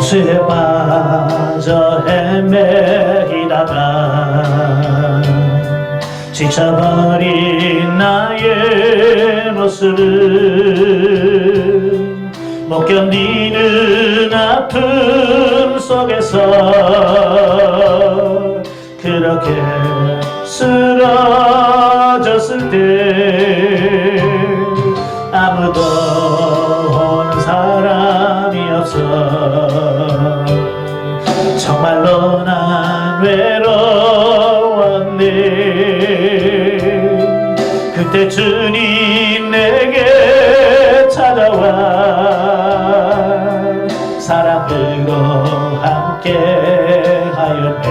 홍수에 빠져 헤매이다가 지쳐버린 나의 모습을 못 견디는 아픔 속에서 그렇게 쓰러졌을 때 아무도 오는 사람이 없어 정말로 난 외로웠네. 그때 주님 내게 찾아와 사랑으로 함께 하였네.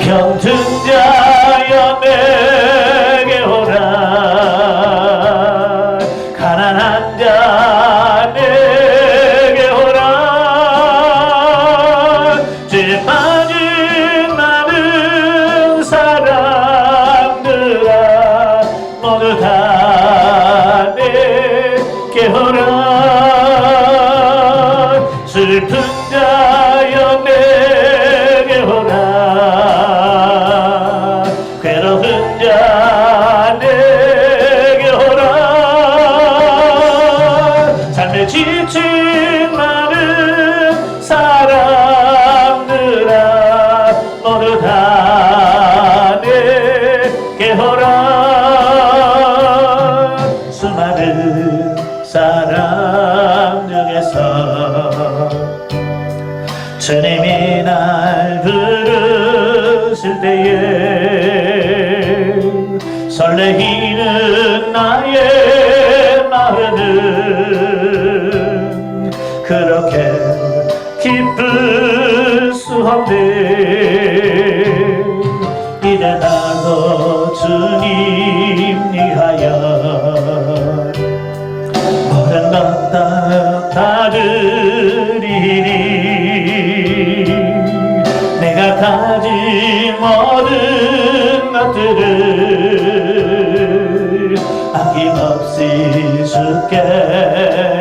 병든 자여 내게 오라. 가난한 자 내게 오라. 죄 빠진 많은 사람들아 모두 다 내게 오라. 슬픈 자여 내게 오라. 괴로운 자 내게 오라. 삶에 지친 많은 사람들아 모두 다 내게 오라. 수많은 사람 중에서 주님이 날 부르실 때에 설레이는 나의 마음은 그렇게 기쁠 수 없네. 이제 나도 주님 위하여 모든 것 다 다르리니 내가 가진 모든 것들을 아낌없이 주께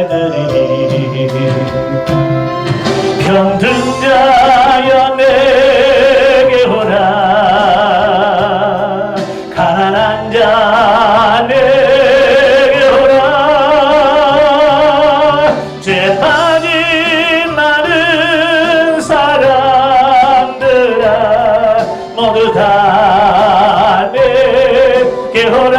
드리니 병든 자여 내게 오라. 가난한 자 내게 오라. 죄 빠진 많은 사람들아 모두 다 내게 오라.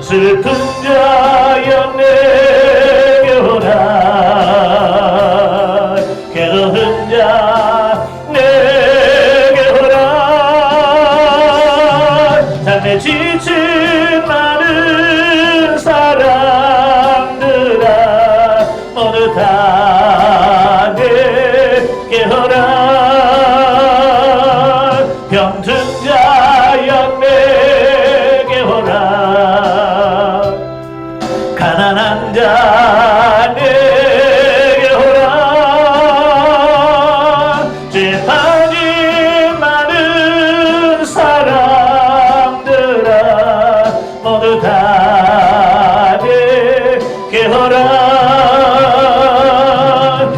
슬픈 자여 내게 오라. 괴로운 자 내게 오라. 삶에 지친 많은 사람들아 모두 다 내게 오라. 병든 자여 내게 오라. 가난한 자 내게 오라. 죄 빠진 많은 사람들아 모두 다 내게 오라.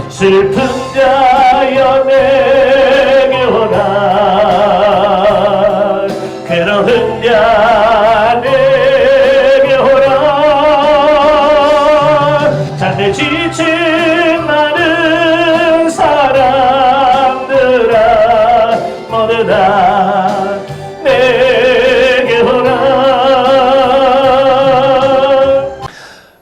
슬픈 자여 내게 오라. 괴로운 자 내게 오라. 삶에 지친 많은 사람들아 모두 다 내게 오라.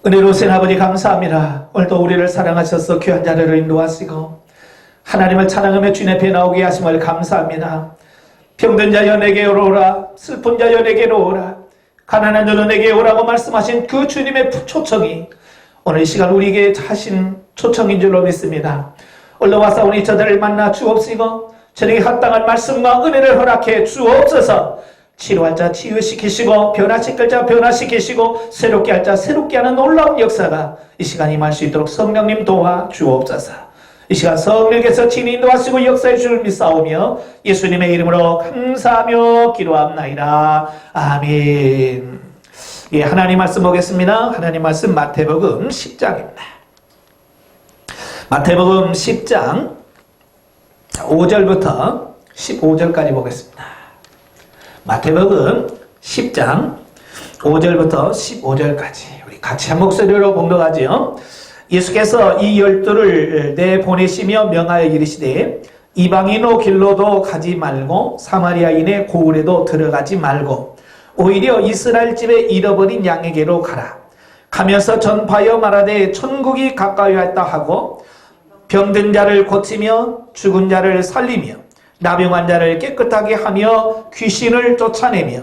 은혜로우신 아버지 감사합니다. 오늘도 우리를 사랑하셔서 귀한 자리로 인도하시고 하나님을 찬양하며 주님 앞에 나오게 하심을 감사합니다. 병든 자여 내게 오라. 슬픈 자여 내게로 오라. 가난한 자여 내게 오라고 말씀하신 그 주님의 초청이 오늘 이 시간 우리에게 하신 초청인 줄로 믿습니다. 올라와서 우리 저들을 만나 주옵시고 저에게 합당한 말씀과 은혜를 허락해 주옵소서. 치료할 자 치유시키시고 변화시킬 자 변화시키시고 새롭게 할 자 새롭게 하는 놀라운 역사가 이 시간 임할 수 있도록 성령님 도와 주옵소서. 이 시간 성령께서 친히 인도하시고 역사해 주를 믿사오며 예수님의 이름으로 감사하며 기도합나이다. 아멘. 예, 하나님 말씀 보겠습니다. 하나님 말씀 마태복음 10장입니다. 마태복음 10장 5절부터 15절까지 보겠습니다. 마태복음 10장 5절부터 15절까지 우리 같이 한 목소리로 봉독하지요. 예수께서 이 12를 내보내시며 명하여 이르시되 이방인의 길로도 가지 말고 사마리아인의 고을에도 들어가지 말고 오히려 이스라엘 집에 잃어버린 양에게로 가라. 가면서 전파하여 말하되 천국이 가까이 왔다 하고 병든 자를 고치며 죽은 자를 살리며 나병한 자를 깨끗하게 하며 귀신을 쫓아내며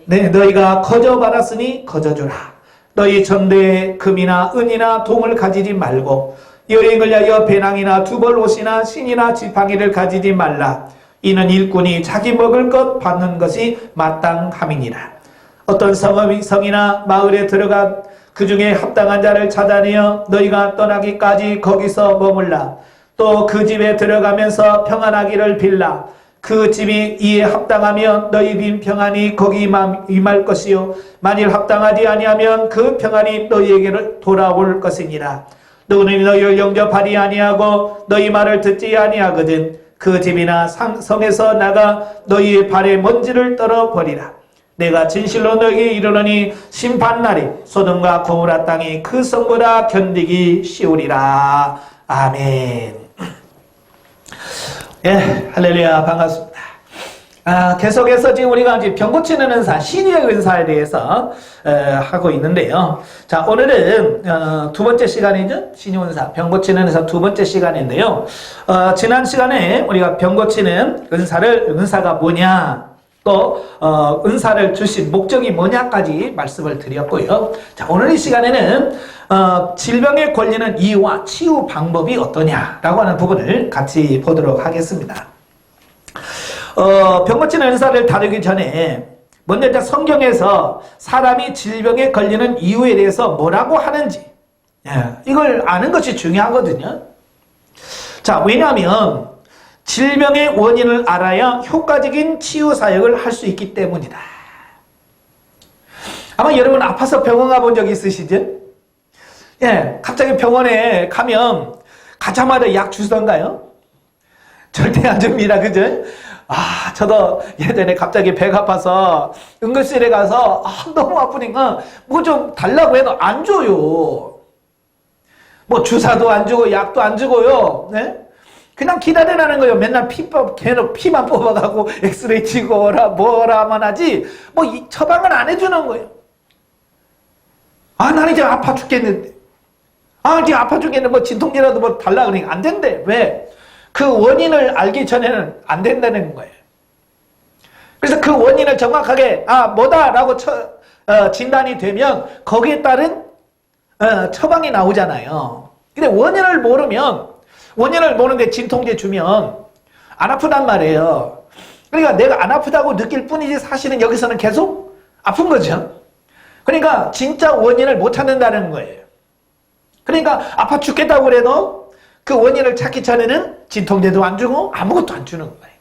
너희가 거저 받았으니 거저 주라. 너희 전대에 금이나 은이나 동을 가지지 말고 여행을 위하여 배낭이나 두벌 옷이나 신이나 지팡이를 가지지 말라. 이는 일꾼이 자기 먹을 것 받는 것이 마땅함이니라. 어떤 성이나 마을에 들어가 그 중에 합당한 자를 찾아내어 너희가 떠나기까지 거기서 머물라. 또 그 집에 들어가면서 평안하기를 빌라. 그 집이 이에 합당하면 너희 빈 평안이 거기 임할 것이요 만일 합당하지 아니하면 그 평안이 너희에게 돌아올 것이니라. 누구는 너희를 영접하리 아니하고 너희 말을 듣지 아니하거든 그 집이나 성에서 나가 너희의 발에 먼지를 떨어버리라. 내가 진실로 너희에게 이르노니 심판날에 소돔과 고모라 땅이 그 성보다 견디기 쉬우리라. 아멘. 예, 할렐루야, 반갑습니다. 계속해서 지금 우리가 이제 병 고치는 은사, 신유의 은사에 대해서 하고 있는데요. 자, 오늘은 두 번째 시간이죠. 신유 은사, 병 고치는 은사 두 번째 시간인데요. 지난 시간에 우리가 병 고치는 은사가 뭐냐, 또 은사를 주신 목적이 뭐냐까지 말씀을 드렸고요. 자, 오늘 이 시간에는 질병에 걸리는 이유와 치유 방법이 어떠냐라고 하는 부분을 같이 보도록 하겠습니다. 병 고치는 은사를 다루기 전에 먼저 성경에서 사람이 질병에 걸리는 이유에 대해서 뭐라고 하는지 이걸 아는 것이 중요하거든요. 자, 왜냐하면 질병의 원인을 알아야 효과적인 치유 사역을 할 수 있기 때문이다. 아마 여러분 아파서 병원 가본 적 있으시죠? 예, 갑자기 병원에 가면 가자마자 약 주던가요? 절대 안 줍니다. 그죠? 저도 예전에 갑자기 배가 아파서 응급실에 가서 너무 아프니까 뭐 좀 달라고 해도 안 줘요. 뭐 주사도 안 주고 약도 안 주고요. 네? 그냥 기다리라는 거예요. 맨날 피만 뽑아가고 엑스레이 찍고 뭐라만 하지 뭐 처방을 안 해주는 거예요. 난 이제 아파 죽겠는데. 이제 아파 죽겠는데 뭐 진통제라도 뭐 달라 그러니까 안 된대. 왜? 그 원인을 알기 전에는 안 된다는 거예요. 그래서 그 원인을 정확하게 뭐다라고 진단이 되면 거기에 따른 처방이 나오잖아요. 근데 원인을 모르는데 진통제 주면 안 아프단 말이에요. 그러니까 내가 안 아프다고 느낄 뿐이지 사실은 여기서는 계속 아픈 거죠. 그러니까 진짜 원인을 못 찾는다는 거예요. 그러니까 아파 죽겠다고 그래도 그 원인을 찾기 전에는 진통제도 안 주고 아무것도 안 주는 거예요.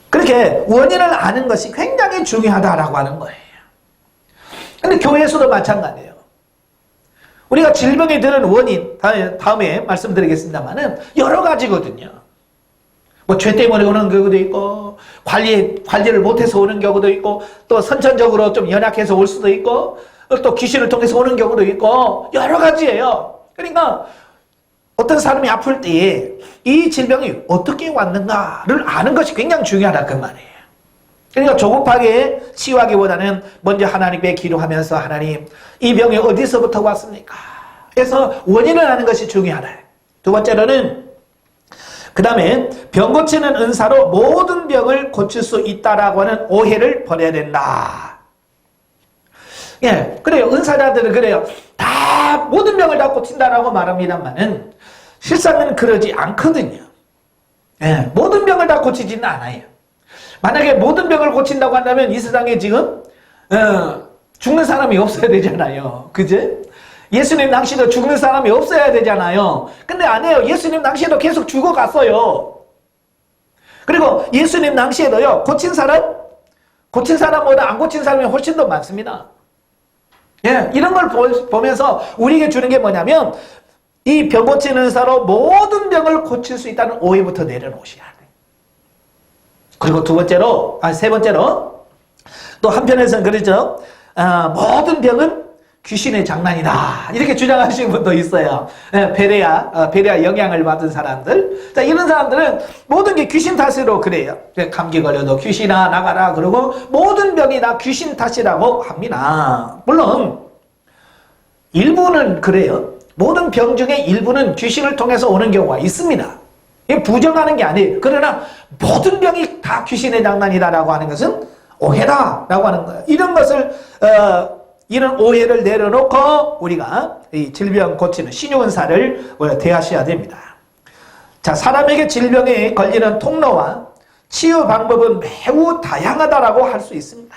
그렇게 원인을 아는 것이 굉장히 중요하다라고 하는 거예요. 근데 교회에서도 마찬가지예요. 우리가 질병에 드는 원인, 다음에 말씀드리겠습니다만은 여러 가지거든요. 뭐 죄 때문에 오는 경우도 있고, 관리를 못해서 오는 경우도 있고, 또 선천적으로 좀 연약해서 올 수도 있고, 또 귀신을 통해서 오는 경우도 있고, 여러 가지예요. 그러니까 어떤 사람이 아플 때에 이 질병이 어떻게 왔는가를 아는 것이 굉장히 중요하다 그 말이에요. 그러니까 조급하게 치유하기보다는 먼저 하나님께 기도하면서 하나님 이 병이 어디서부터 왔습니까? 그래서 원인을 아는 것이 중요하다. 두 번째로는 그 다음에 병 고치는 은사로 모든 병을 고칠 수 있다라고 하는 오해를 버려야 된다. 예, 그래요. 은사자들은 그래요. 다 모든 병을 다 고친다라고 말합니다만은 실상은 그러지 않거든요. 예, 모든 병을 다 고치지는 않아요. 만약에 모든 병을 고친다고 한다면 이 세상에 지금 죽는 사람이 없어야 되잖아요. 그제? 예수님 당시도 죽는 사람이 없어야 되잖아요. 근데 안 해요. 예수님 당시에도 계속 죽어갔어요. 그리고 예수님 당시에도요, 고친 고친 사람보다 안 고친 사람이 훨씬 더 많습니다. 예, 이런 걸 보면서 우리에게 주는 게 뭐냐면 이 병 고치는 의사로 모든 병을 고칠 수 있다는 오해부터 내려놓으셔야 돼. 그리고 세 번째로 또 한편에서는 그러죠. 모든 병은 귀신의 장난이다. 이렇게 주장하시는 분도 있어요. 예, 베레아 영향을 받은 사람들. 자, 이런 사람들은 모든 게 귀신 탓으로 그래요. 감기 걸려도 귀신아 나가라. 그러고 모든 병이 다 귀신 탓이라고 합니다. 물론 일부는 그래요. 모든 병 중에 일부는 귀신을 통해서 오는 경우가 있습니다. 부정하는 게 아니에요. 그러나 모든 병이 다 귀신의 장난이다라고 하는 것은 오해다라고 하는 거예요. 이런 오해를 내려놓고 우리가 이 질병 고치는 신유은사를 대하셔야 됩니다. 자, 사람에게 질병에 걸리는 통로와 치유 방법은 매우 다양하다라고 할 수 있습니다.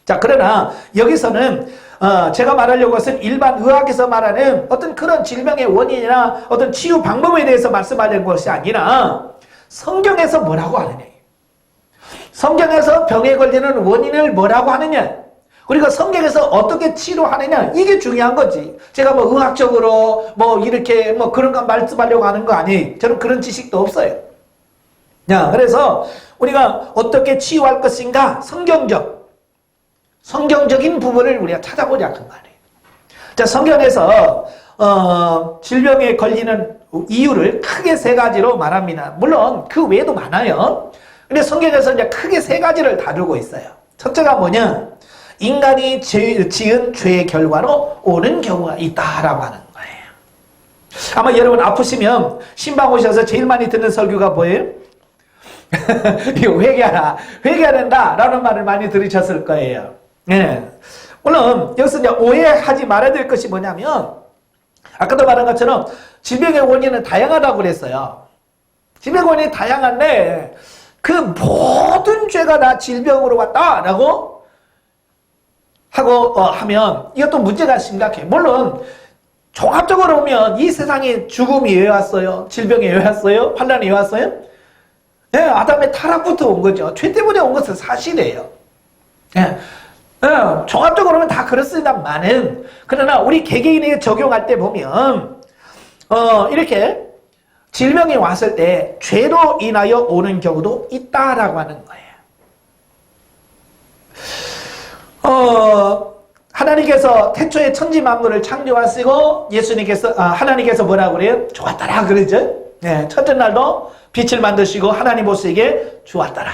자, 그러나 여기서는 제가 말하려고 것은 일반 의학에서 말하는 어떤 그런 질병의 원인이나 어떤 치유 방법에 대해서 말씀하려는 것이 아니라 성경에서 뭐라고 하느냐. 성경에서 병에 걸리는 원인을 뭐라고 하느냐. 그리고 성경에서 어떻게 치료하느냐, 이게 중요한 거지. 제가 뭐 의학적으로 이렇게 그런 거 말씀하려고 하는 거 아니에요. 저는 그런 지식도 없어요. 자, 그래서 우리가 어떻게 치유할 것인가, 성경적인 부분을 우리가 찾아보자 그 말이에요. 자, 성경에서 질병에 걸리는 이유를 크게 세 가지로 말합니다. 물론 그 외에도 많아요. 근데 성경에서 이제 크게 세 가지를 다루고 있어요. 첫째가 뭐냐? 인간이 지은 죄의 결과로 오는 경우가 있다라고 하는 거예요. 아마 여러분 아프시면 신방 오셔서 제일 많이 듣는 설교가 뭐예요? 이거 회개해야 된다라는 말을 많이 들으셨을 거예요. 예. 물론 여기서 이제 오해하지 말아야 될 것이 뭐냐면 아까도 말한 것처럼 질병의 원인은 다양하다고 그랬어요. 질병의 원인이 다양한데 그 모든 죄가 다 질병으로 왔다라고 하면 이것도 문제가 심각해. 물론 종합적으로 보면 이 세상에 죽음이 왜 왔어요? 질병이 왜 왔어요? 환난이 왜 왔어요? 네, 아담의 타락부터 온 거죠. 죄 때문에 온 것은 사실이에요. 네. 종합적으로 보면 다 그렇습니다만은 그러나 우리 개개인에게 적용할 때 보면 이렇게 질병이 왔을 때 죄로 인하여 오는 경우도 있다라고 하는 거예요. 하나님께서 태초에 천지 만물을 창조하시고 하나님께서 뭐라고 그래요? 좋았더라 그러죠? 네, 첫째 날도 빛을 만드시고 하나님 보시기에 좋았더라.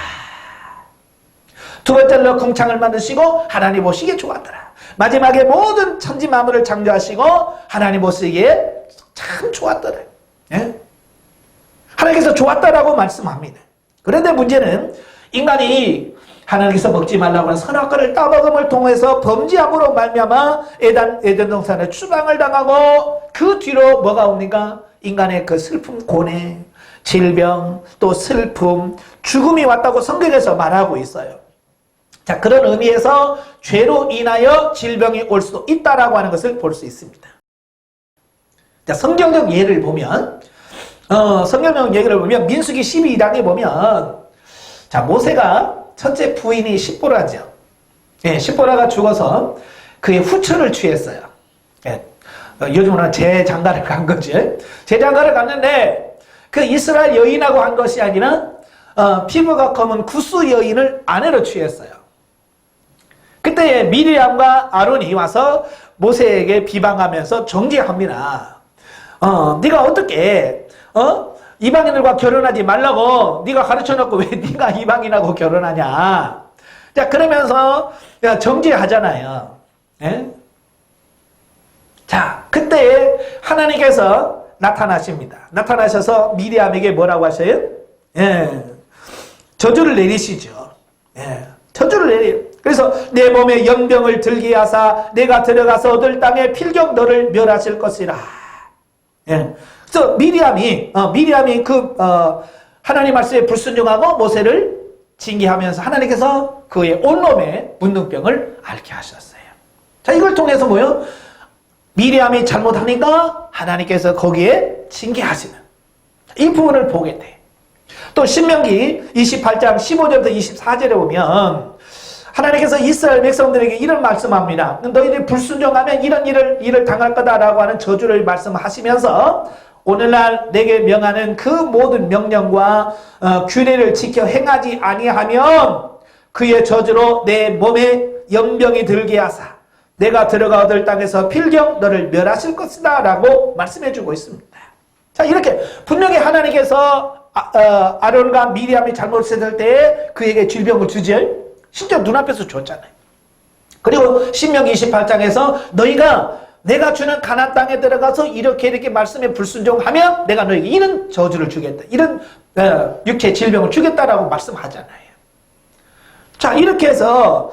두 번째 날로 궁창을 만드시고 하나님 보시기에 좋았더라. 마지막에 모든 천지 만물을 창조하시고 하나님 보시기에 참 좋았더라. 네? 하나님께서 좋았다라고 말씀합니다. 그런데 문제는 인간이 하나님께서 먹지 말라고 하는 선악과를 따먹음을 통해서 범죄함으로 말미암아 에덴 동산에 추방을 당하고 그 뒤로 뭐가 옵니까? 인간의 그 슬픔, 고뇌, 질병, 또 슬픔, 죽음이 왔다고 성경에서 말하고 있어요. 자, 그런 의미에서 죄로 인하여 질병이 올 수도 있다라고 하는 것을 볼 수 있습니다. 자, 성경적 예를 보면 성경적 얘기를 보면 민수기 12장에 보면 자, 모세가 첫째 부인이 십보라죠. 예, 십보라가 죽어서 그의 후처를 취했어요. 예, 요즘은 재장가를 간 거지. 재장가를 갔는데 그 이스라엘 여인하고 한 것이 아니라 피부가 검은 구스 여인을 아내로 취했어요. 그때 미리암과 아론이 와서 모세에게 비방하면서 정죄합니다. 네가 어떻게 이방인들과 결혼하지 말라고 네가 가르쳐놓고 왜 네가 이방인하고 결혼하냐. 자, 그러면서 정죄하잖아요. 예? 자, 그때 하나님께서 나타나십니다. 나타나셔서 미리암에게 뭐라고 하셔요? 예, 저주를 내리시죠. 예, 저주를 내려요. 그래서 내 몸에 연병을 들게 하사 내가 들어가서 얻을 땅에 필경 너를 멸하실 것이라. 예. 그래서 미리암이 하나님 말씀에 불순종하고 모세를 징계하면서 하나님께서 그의 온몸에 문둥병을 앓게 하셨어요. 자, 이걸 통해서 뭐요? 미리암이 잘못하니까 하나님께서 거기에 징계하시는 이 부분을 보게 돼. 또 신명기 28장 15절부터 24절에 보면 하나님께서 이스라엘 백성들에게 이런 말씀합니다. 너희들이 불순종하면 이런 일을 당할 거다라고 하는 저주를 말씀하시면서 오늘날 내게 명하는 그 모든 명령과 규례를 지켜 행하지 아니하면 그의 저주로 내 몸에 연병이 들게 하사 내가 들어가 얻을 땅에서 필경 너를 멸하실 것이다 라고 말씀해주고 있습니다. 자, 이렇게 분명히 하나님께서 아론과 미리암이 잘못했을 때 그에게 질병을 주지 심지어 눈앞에서 줬잖아요. 그리고 신명기 28장에서 너희가 내가 주는 가나안 땅에 들어가서 이렇게 말씀에 불순종하면 내가 너에게 이런 저주를 주겠다. 이런 육체 질병을 주겠다라고 말씀하잖아요. 자, 이렇게 해서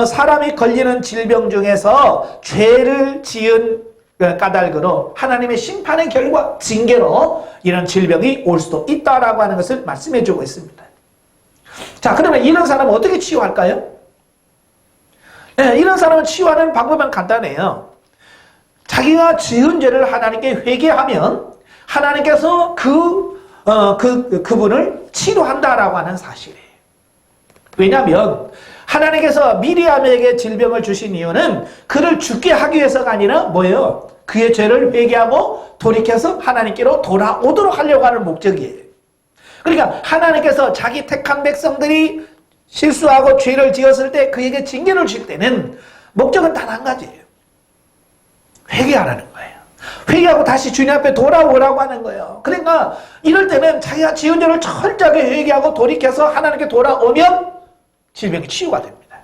사람이 걸리는 질병 중에서 죄를 지은 까닭으로 하나님의 심판의 결과, 징계로 이런 질병이 올 수도 있다라고 하는 것을 말씀해 주고 있습니다. 자, 그러면 이런 사람은 어떻게 치유할까요? 네, 이런 사람은 치유하는 방법은 간단해요. 자기가 지은 죄를 하나님께 회개하면 하나님께서 그분을 치료한다라고 하는 사실이에요. 왜냐하면 하나님께서 미리암에게 질병을 주신 이유는 그를 죽게 하기 위해서가 아니라 뭐예요? 그의 죄를 회개하고 돌이켜서 하나님께로 돌아오도록 하려고 하는 목적이에요. 그러니까 하나님께서 자기 택한 백성들이 실수하고 죄를 지었을 때 그에게 징계를 줄 때는 목적은 단 한 가지예요. 회개하라는 거예요. 회개하고 다시 주님 앞에 돌아오라고 하는 거예요. 그러니까 이럴 때는 자기가 지은 죄를 철저하게 회개하고 돌이켜서 하나님께 돌아오면 질병이 치유가 됩니다.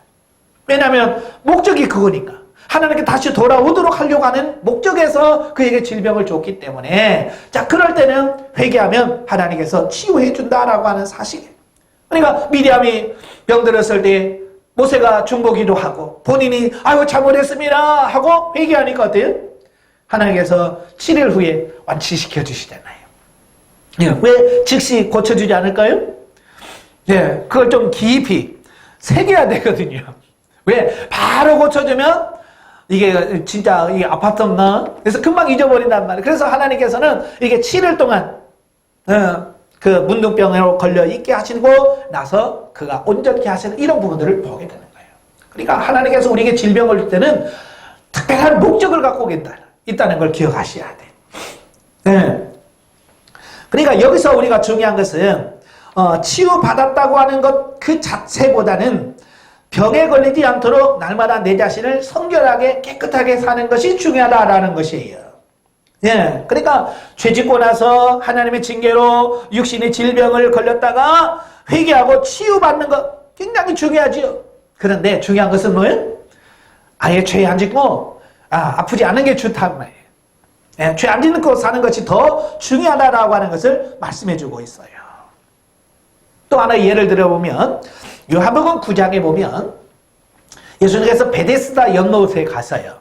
왜냐하면 목적이 그거니까. 하나님께 다시 돌아오도록 하려고 하는 목적에서 그에게 질병을 줬기 때문에 자, 그럴 때는 회개하면 하나님께서 치유해 준다라고 하는 사실이에요. 그러니까 미리암이 병들었을 때 모세가 중보기도 하고 본인이 아유 잘못했습니다 하고 회개하니까 어때요? 하나님께서 7일 후에 완치시켜 주시잖아요. 왜 즉시 고쳐주지 않을까요? 예, 그걸 좀 깊이 새겨야 되거든요. 왜? 바로 고쳐주면 이게 진짜 이게 아팠었나? 그래서 금방 잊어버린단 말이에요. 그래서 하나님께서는 이게 7일 동안 그 문둥병으로 걸려 있게 하시고 나서 그가 온전케 하시는 이런 부분들을 보게 되는 거예요. 그러니까 하나님께서 우리에게 질병을 줄 때는 특별한 목적을 갖고 있다는 걸 기억하셔야 돼. 네. 그러니까 여기서 우리가 중요한 것은 치유받았다고 하는 것 그 자체보다는 병에 걸리지 않도록 날마다 내 자신을 성결하게 깨끗하게 사는 것이 중요하다라는 것이에요. 예, 그러니까 죄 짓고 나서 하나님의 징계로 육신의 질병을 걸렸다가 회개하고 치유받는 것 굉장히 중요하지요. 그런데 중요한 것은 뭐예요? 아예 죄 안 짓고 아프지 않은 게 좋단 말이에요. 예, 죄 안 짓고 사는 것이 더 중요하다라고 하는 것을 말씀해주고 있어요. 또 하나 예를 들어보면 요한복음 9장에 보면 예수님께서 베데스다 연못에 갔어요.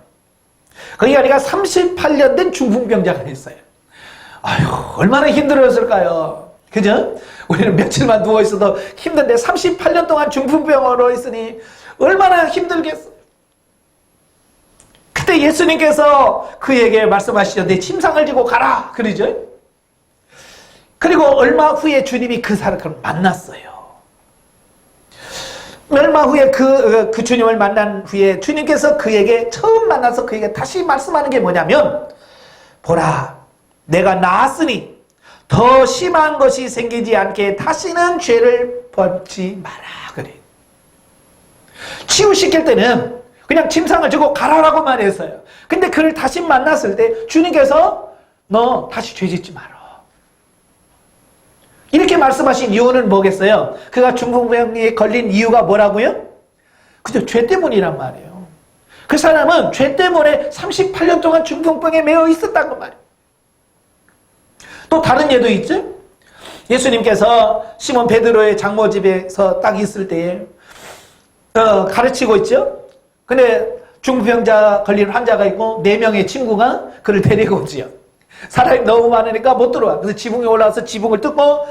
거기 가니까 38년 된 중풍병자가 있어요. 아유, 얼마나 힘들었을까요? 그죠? 우리는 며칠만 누워있어도 힘든데 38년 동안 중풍병으로 있으니 얼마나 힘들겠어. 그때 예수님께서 그에게 말씀하시죠. 내 침상을 지고 가라. 그러죠? 그리고 얼마 후에 주님이 그 사람을 만났어요. 얼마 후에 그 주님을 만난 후에 주님께서 그에게 처음 만나서 그에게 다시 말씀하는 게 뭐냐면 보라 내가 나았으니 더 심한 것이 생기지 않게 다시는 죄를 범치 마라 그래. 치유시킬 때는 그냥 침상을 지고 가라라고 말했어요. 근데 그를 다시 만났을 때 주님께서 너 다시 죄 짓지 마라 이렇게 말씀하신 이유는 뭐겠어요? 그가 중풍병에 걸린 이유가 뭐라고요? 그저 죄 때문이란 말이에요. 그 사람은 죄 때문에 38년 동안 중풍병에 매여 있었다고 말이에요. 또 다른 예도 있죠? 예수님께서 시몬 베드로의 장모 집에서 딱 있을 때에 가르치고 있죠? 근데 중풍병자 걸린 환자가 있고 4명의 친구가 그를 데리고 오지요. 사람이 너무 많으니까 못 들어와. 그래서 지붕에 올라와서 지붕을 뜯고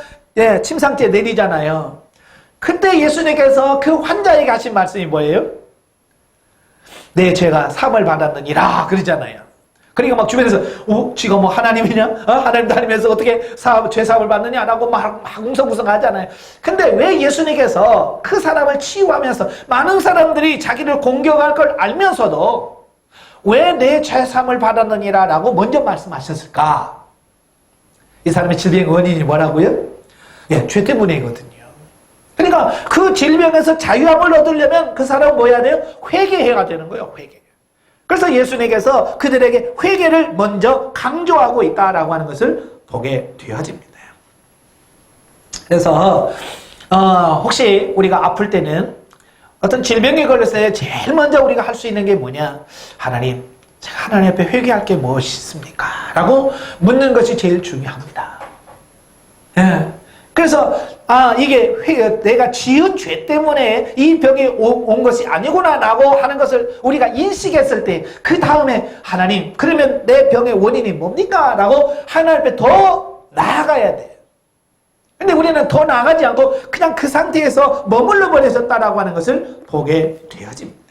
침상째에 내리잖아요. 그때 예수님께서 그 환자에게 하신 말씀이 뭐예요? 내 죄가 사함을 받았느니라 그러잖아요. 그러니까 막 주변에서 쥐가 뭐 하나님이냐? 하나님도 아니면서 어떻게 죄사함을 받느냐라고 막 웅성웅성하잖아요. 근데 왜 예수님께서 그 사람을 치유하면서 많은 사람들이 자기를 공격할 걸 알면서도 왜 내 죄사함을 받았느니라 라고 먼저 말씀하셨을까? 이 사람의 질병의 원인이 뭐라고요? 예, 죄 때문이거든요. 그러니까 그 질병에서 자유함을 얻으려면 그 사람은 뭐 해야 돼요? 회개해야 되는 거예요. 회개. 그래서 예수님께서 그들에게 회개를 먼저 강조하고 있다라고 하는 것을 보게 되어집니다. 그래서 혹시 우리가 아플 때는 어떤 질병에 걸렸을 때 제일 먼저 우리가 할 수 있는 게 뭐냐? 하나님, 제가 하나님 앞에 회개할 게 무엇이 있습니까? 라고 묻는 것이 제일 중요합니다. 예. 그래서 이게 내가 지은 죄 때문에 이 병이 온 것이 아니구나 라고 하는 것을 우리가 인식했을 때 그 다음에 하나님, 그러면 내 병의 원인이 뭡니까? 라고 하나님 앞에 더 나아가야 돼요. 근데 우리는 더 나아가지 않고 그냥 그 상태에서 머물러 버렸었다라고 하는 것을 보게 되어집니다.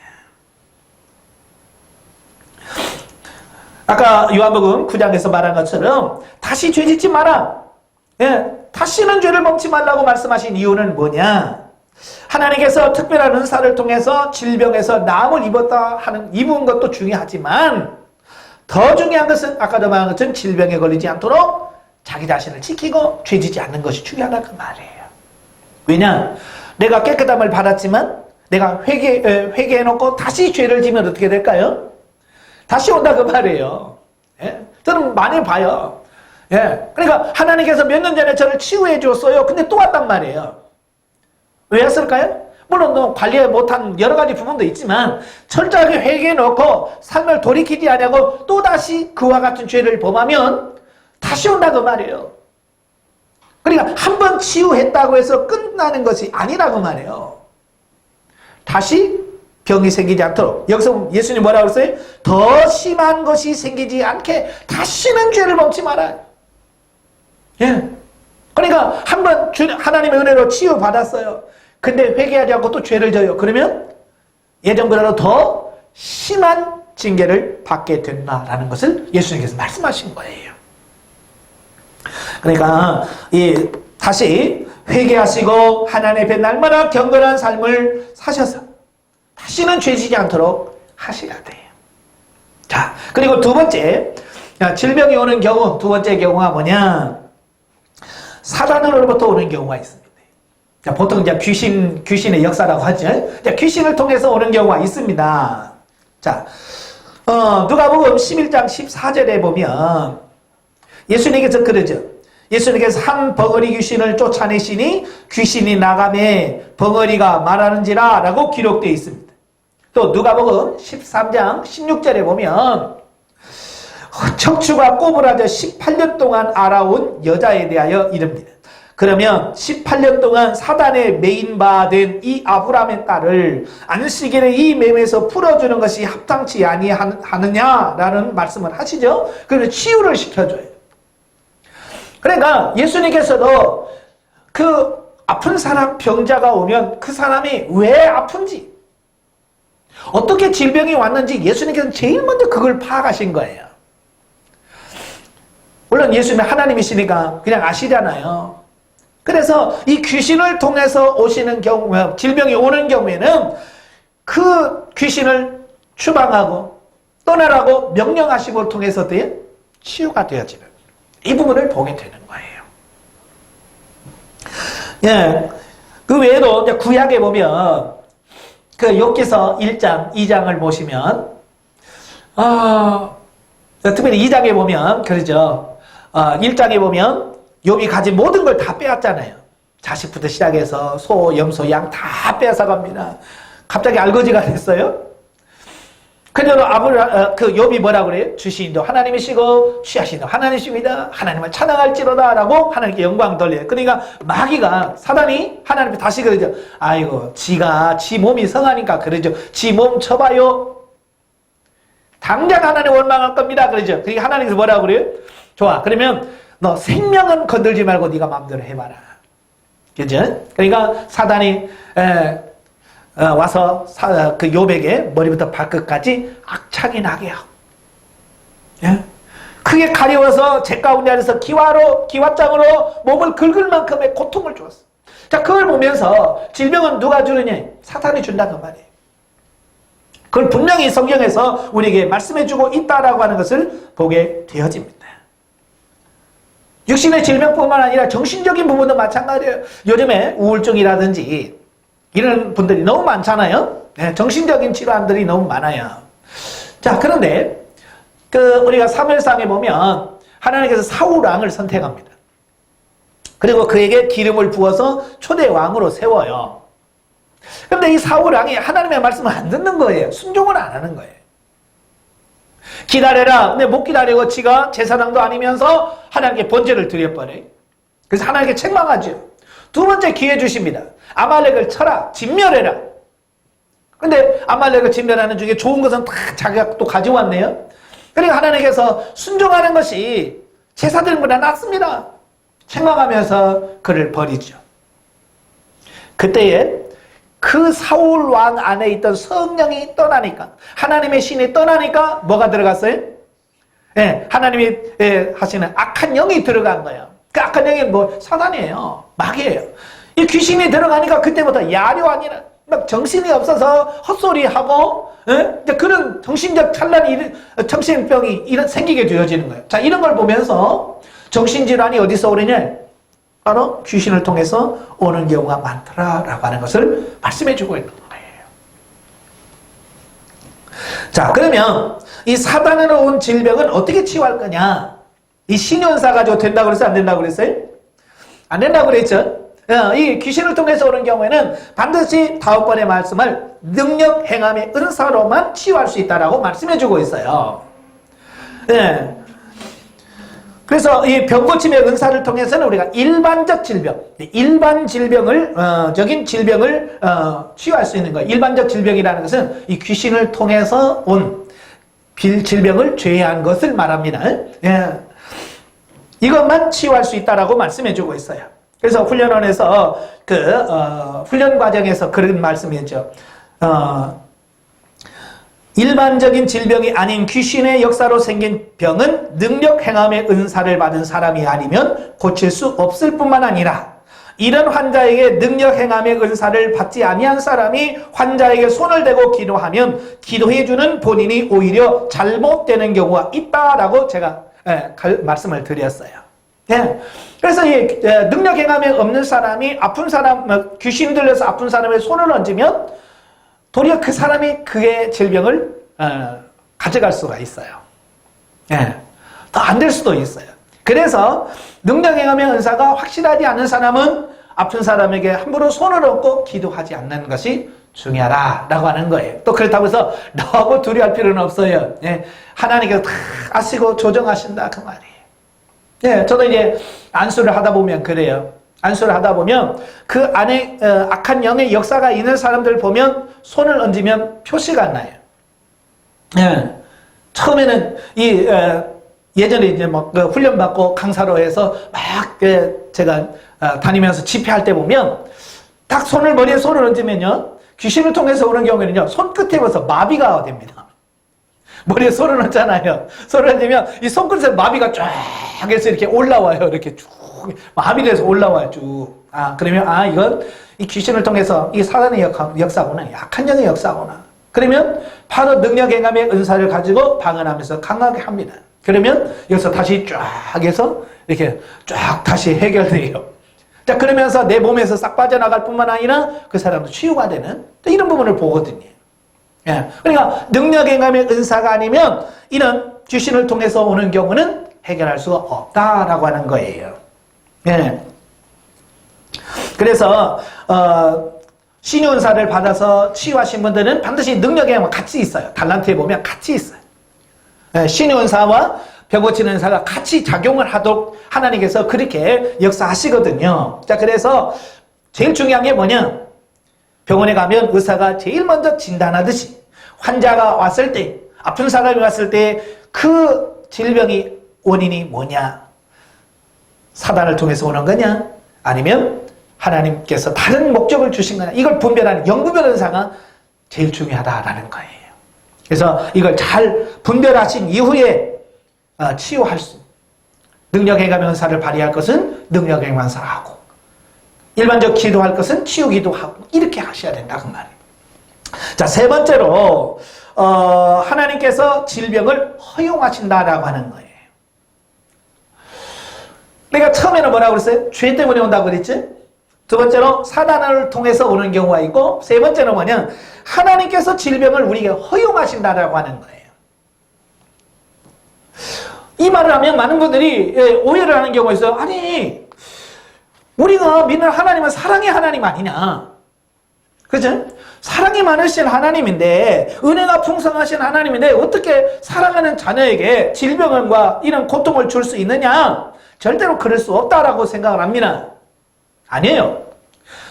아까 요한복음 9장에서 말한 것처럼 다시 죄짓지 마라. 예, 다시는 죄를 범치 말라고 말씀하신 이유는 뭐냐? 하나님께서 특별한 은사를 통해서 질병에서 나음을 입은 것도 중요하지만 더 중요한 것은 아까도 말한 것처럼 질병에 걸리지 않도록 자기 자신을 지키고 죄지지 않는 것이 중요하다 그 말이에요. 왜냐? 내가 깨끗함을 받았지만 내가 회개해놓고 다시 죄를 지면 어떻게 될까요? 다시 온다 그 말이에요. 예? 저는 많이 봐요. 예. 그러니까 하나님께서 몇 년 전에 저를 치유해 줬어요. 근데 또 왔단 말이에요. 왜 왔을까요? 물론 관리 못한 여러 가지 부분도 있지만 철저하게 회개해 놓고 삶을 돌이키지 않냐고 또다시 그와 같은 죄를 범하면 다시 온다 그 말이에요. 그러니까 한 번 치유했다고 해서 끝나는 것이 아니라고 말이에요. 다시 병이 생기지 않도록, 여기서 예수님 뭐라고 했어요? 더 심한 것이 생기지 않게 다시는 죄를 범치 말아요. 예. 그러니까 한 번 하나님의 은혜로 치유받았어요. 근데 회개하지 않고 또 죄를 져요. 그러면 예전보다도 더 심한 징계를 받게 된다라는 것을 예수님께서 말씀하신 거예요. 그러니까 다시 회개하시고 하나님 앞에 날마다 경건한 삶을 사셔서 다시는 죄지지 않도록 하셔야 돼요. 자, 그리고 두 번째, 질병이 오는 경우, 두 번째 경우가 뭐냐? 사단으로부터 오는 경우가 있습니다. 자, 보통 이제 귀신의 역사라고 하죠. 자, 귀신을 통해서 오는 경우가 있습니다. 자, 누가복음 11장 14절에 보면 예수님께서 그러죠. 예수님께서 한 벙어리 귀신을 쫓아내시니 귀신이 나가매 벙어리가 말하는지라 라고 기록되어 있습니다. 또 누가복음 13장 16절에 보면 척추가 꼬부라져 18년 동안 알아온 여자에 대하여 이릅니다. 그러면 18년 동안 사단에 매인받은 이 아브라함의 딸을 안식일에 이 맴에서 풀어주는 것이 합당치 아니하느냐라는 말씀을 하시죠. 그래서 치유를 시켜줘요. 그러니까 예수님께서도 그 아픈 사람, 병자가 오면 그 사람이 왜 아픈지, 어떻게 질병이 왔는지 예수님께서는 제일 먼저 그걸 파악하신 거예요. 물론 예수님은 하나님이시니까 그냥 아시잖아요. 그래서 이 귀신을 통해서 오시는 경우, 질병이 오는 경우에는 그 귀신을 추방하고 떠나라고 명령하심을 통해서 치유가 되어지는 이 부분을 보게 되는 거예요. 예. 그 외에도 이제 구약에 보면 그 욥기서 1장, 2장을 보시면 특별히 2장에 보면 그러죠. 1장에 보면 욥이 가진 모든 걸 다 빼앗잖아요. 자식부터 시작해서 소, 염소, 양 다 빼앗아갑니다. 갑자기 알거지가 됐어요. 그녀는 그 욥이 뭐라고 그래요? 주시인도 하나님이시고 취하신도 하나님이십니다. 하나님을 찬양할지로다 라고 하나님께 영광 돌려요. 그러니까 마귀가, 사단이 하나님께 다시 그러죠. 아이고, 지 몸이 성하니까 그러죠. 지 몸 쳐봐요. 당장 하나님 원망할 겁니다. 그러죠. 그러니까 하나님께서 뭐라고 그래요? 좋아. 그러면 너 생명은 건들지 말고 네가 마음대로 해봐라. 그죠? 그러니까 사단이 와서 그 욥에게 머리부터 발끝까지 악착이 나게 하고, 예? 크게 가려워서 제 가운데 안에서 기와장으로 몸을 긁을 만큼의 고통을 주었어. 자, 그걸 보면서 질병은 누가 주느냐? 사탄이 준다는 말이에요. 그걸 분명히 성경에서 우리에게 말씀해주고 있다라고 하는 것을 보게 되어집니다. 육신의 질병뿐만 아니라 정신적인 부분도 마찬가지예요. 요즘에 우울증이라든지 이런 분들이 너무 많잖아요. 네, 정신적인 질환들이 너무 많아요. 자, 그런데 우리가 사무엘상에 보면 하나님께서 사울 왕을 선택합니다. 그리고 그에게 기름을 부어서 초대 왕으로 세워요. 그런데 이 사울 왕이 하나님의 말씀을 안 듣는 거예요. 순종을 안 하는 거예요. 기다려라. 근데 못 기다리고 지가 제사장도 아니면서 하나님께 번제를 드려버려요. 그래서 하나님께 책망하죠. 두 번째 기회 주십니다. 아말렉을 쳐라. 진멸해라. 근데 아말렉을 진멸하는 중에 좋은 것은 다 자기가 또 가져왔네요. 그러니까 하나님께서 순종하는 것이 제사 드리는 것보다 낫습니다. 책망하면서 그를 버리죠. 그때에 그 사울 왕 안에 있던 성령이 떠나니까, 하나님의 신이 떠나니까 뭐가 들어갔어요? 예, 하나님이 하시는 악한 영이 들어간 거예요. 그 악한 영이 뭐 사단이에요. 마귀예요. 이 귀신이 들어가니까 그때부터 야려 아니라 막 정신이 없어서 헛소리하고, 이제 그런 정신적 정신병이 생기게 되어지는 거예요. 자, 이런 걸 보면서 정신질환이 어디서 오느냐? 바로 귀신을 통해서 오는 경우가 많더라라고 하는 것을 말씀해주고 있는 거예요. 자, 그러면 이 사단으로 온 질병은 어떻게 치유할 거냐? 이 신연사 가지고 된다고 그랬어요? 안 된다고 그랬어요? 안 된다고 그랬죠? 이 귀신을 통해서 오는 경우에는 반드시 다음번의 말씀을 능력 행함의 은사로만 치유할 수 있다라고 말씀해주고 있어요. 예. 그래서 이 병고침의 은사를 통해서는 우리가 일반적 질병, 적인 질병을 치유할 수 있는 거예요. 일반적 질병이라는 것은 이 귀신을 통해서 온 질병을 제외한 것을 말합니다. 예. 이것만 치유할 수 있다라고 말씀해주고 있어요. 그래서 훈련원에서 훈련 과정에서 그런 말씀이었죠. 일반적인 질병이 아닌 귀신의 역사로 생긴 병은 능력 행함의 은사를 받은 사람이 아니면 고칠 수 없을 뿐만 아니라 이런 환자에게 능력 행함의 은사를 받지 아니한 사람이 환자에게 손을 대고 기도하면 기도해주는 본인이 오히려 잘못되는 경우가 있다라고 제가 말씀을 드렸어요. 예. 그래서 이 능력 행함이 없는 사람이 아픈 사람, 귀신 들려서 아픈 사람의 손을 얹으면 도리어 그 사람이 그의 질병을 가져갈 수가 있어요. 예. 더 안 될 수도 있어요. 그래서 능력 행함의 은사가 확실하지 않은 사람은 아픈 사람에게 함부로 손을 얹고 기도하지 않는 것이 중요하다라고 하는 거예요. 또 그렇다고 해서 너무 두려워할 필요는 없어요. 예. 하나님께서 다 아시고 조정하신다 그 말이에요. 예, 저도 이제 안수를 하다 보면 그래요. 안수를 하다 보면 그 안에 악한 영의 역사가 있는 사람들 보면 손을 얹으면 표시가 안 나요. 예, 처음에는 예전에 이제 막 훈련받고 강사로 해서 막 제가 다니면서 집회할 때 보면 딱 머리에 손을 얹으면요 귀신을 통해서 오는 경우에는요 손끝에 벌써 마비가 됩니다. 머리에 손을 얹잖아요. 손을 얹으면 이 손끝에 마비가 쫙 해서 이렇게 올라와요. 이렇게 쭉 마비를 해서 올라와요. 쭉. 그러면 이건 이 귀신을 통해서 이 사단의 역사구나. 약한 영의 역사구나. 그러면 바로 능력 행함의 은사를 가지고 방언하면서 강하게 합니다. 그러면 여기서 다시 쫙 해서 이렇게 쫙 다시 해결돼요. 자, 그러면서 내 몸에서 싹 빠져나갈 뿐만 아니라 그 사람도 치유가 되는 이런 부분을 보거든요. 예. 그러니까 능력 행함의 은사가 아니면 이런 귀신을 통해서 오는 경우는 해결할 수가 없다라고 하는 거예요. 예. 그래서 신유 은사를 받아서 치유하신 분들은 반드시 능력 행함과 같이 있어요. 달란트에 보면 같이 있어요. 예. 신유 은사와 병 고치는 은사가 같이 작용을 하도록 하나님께서 그렇게 역사하시거든요. 자, 그래서 제일 중요한 게 뭐냐? 병원에 가면 의사가 제일 먼저 진단하듯이 환자가 왔을 때, 아픈 사람이 왔을 때 그 질병이 원인이 뭐냐? 사단을 통해서 오는 거냐? 아니면 하나님께서 다른 목적을 주신 거냐? 이걸 분별하는 영구별 은사가 제일 중요하다라는 거예요. 그래서 이걸 잘 분별하신 이후에 치유할 수, 능력행감 은사를 발휘할 것은 능력행감 은사를 하고, 일반적 기도할 것은 치유 기도하고, 이렇게 하셔야 된다 그 말이에요. 자, 세 번째로 하나님께서 질병을 허용하신다라고 하는 거예요. 그러니까 처음에는 뭐라고 그랬어요? 죄 때문에 온다고 그랬지? 두 번째로 사단을 통해서 오는 경우가 있고, 세 번째는 뭐냐? 하나님께서 질병을 우리에게 허용하신다라고 하는 거예요. 이 말을 하면 많은 분들이 오해를 하는 경우가 있어요. 아니, 우리가 믿는 하나님은 사랑의 하나님 아니냐? 그죠? 사랑이 많으신 하나님인데, 은혜가 풍성하신 하나님인데, 어떻게 사랑하는 자녀에게 질병과 이런 고통을 줄 수 있느냐? 절대로 그럴 수 없다라고 생각을 합니다. 아니에요.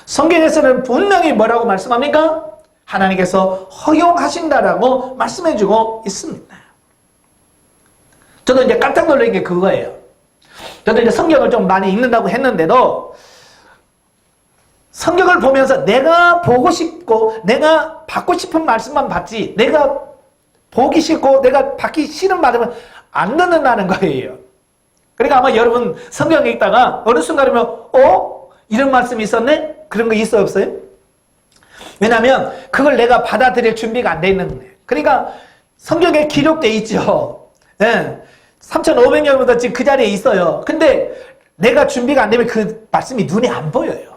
성경에서는 분명히 뭐라고 말씀합니까? 하나님께서 허용하신다라고 말씀해주고 있습니다. 저도 이제 깜짝 놀란 게 그거예요. 저도 이제 성경을 좀 많이 읽는다고 했는데도, 성경을 보면서 내가 보고 싶고 내가 받고 싶은 말씀만 받지, 내가 보기 싫고 내가 받기 싫은 말씀은 안 듣는다는 거예요. 그러니까 아마 여러분 성경에 있다가 어느 순간이면 이런 말씀이 있었네? 그런 거 있어요, 없어요? 왜냐하면 그걸 내가 받아들일 준비가 안 돼 있는 거예요. 그러니까 성경에 기록되어 있죠. 3,500년부터 지금 그 자리에 있어요. 근데 내가 준비가 안 되면 그 말씀이 눈에 안 보여요.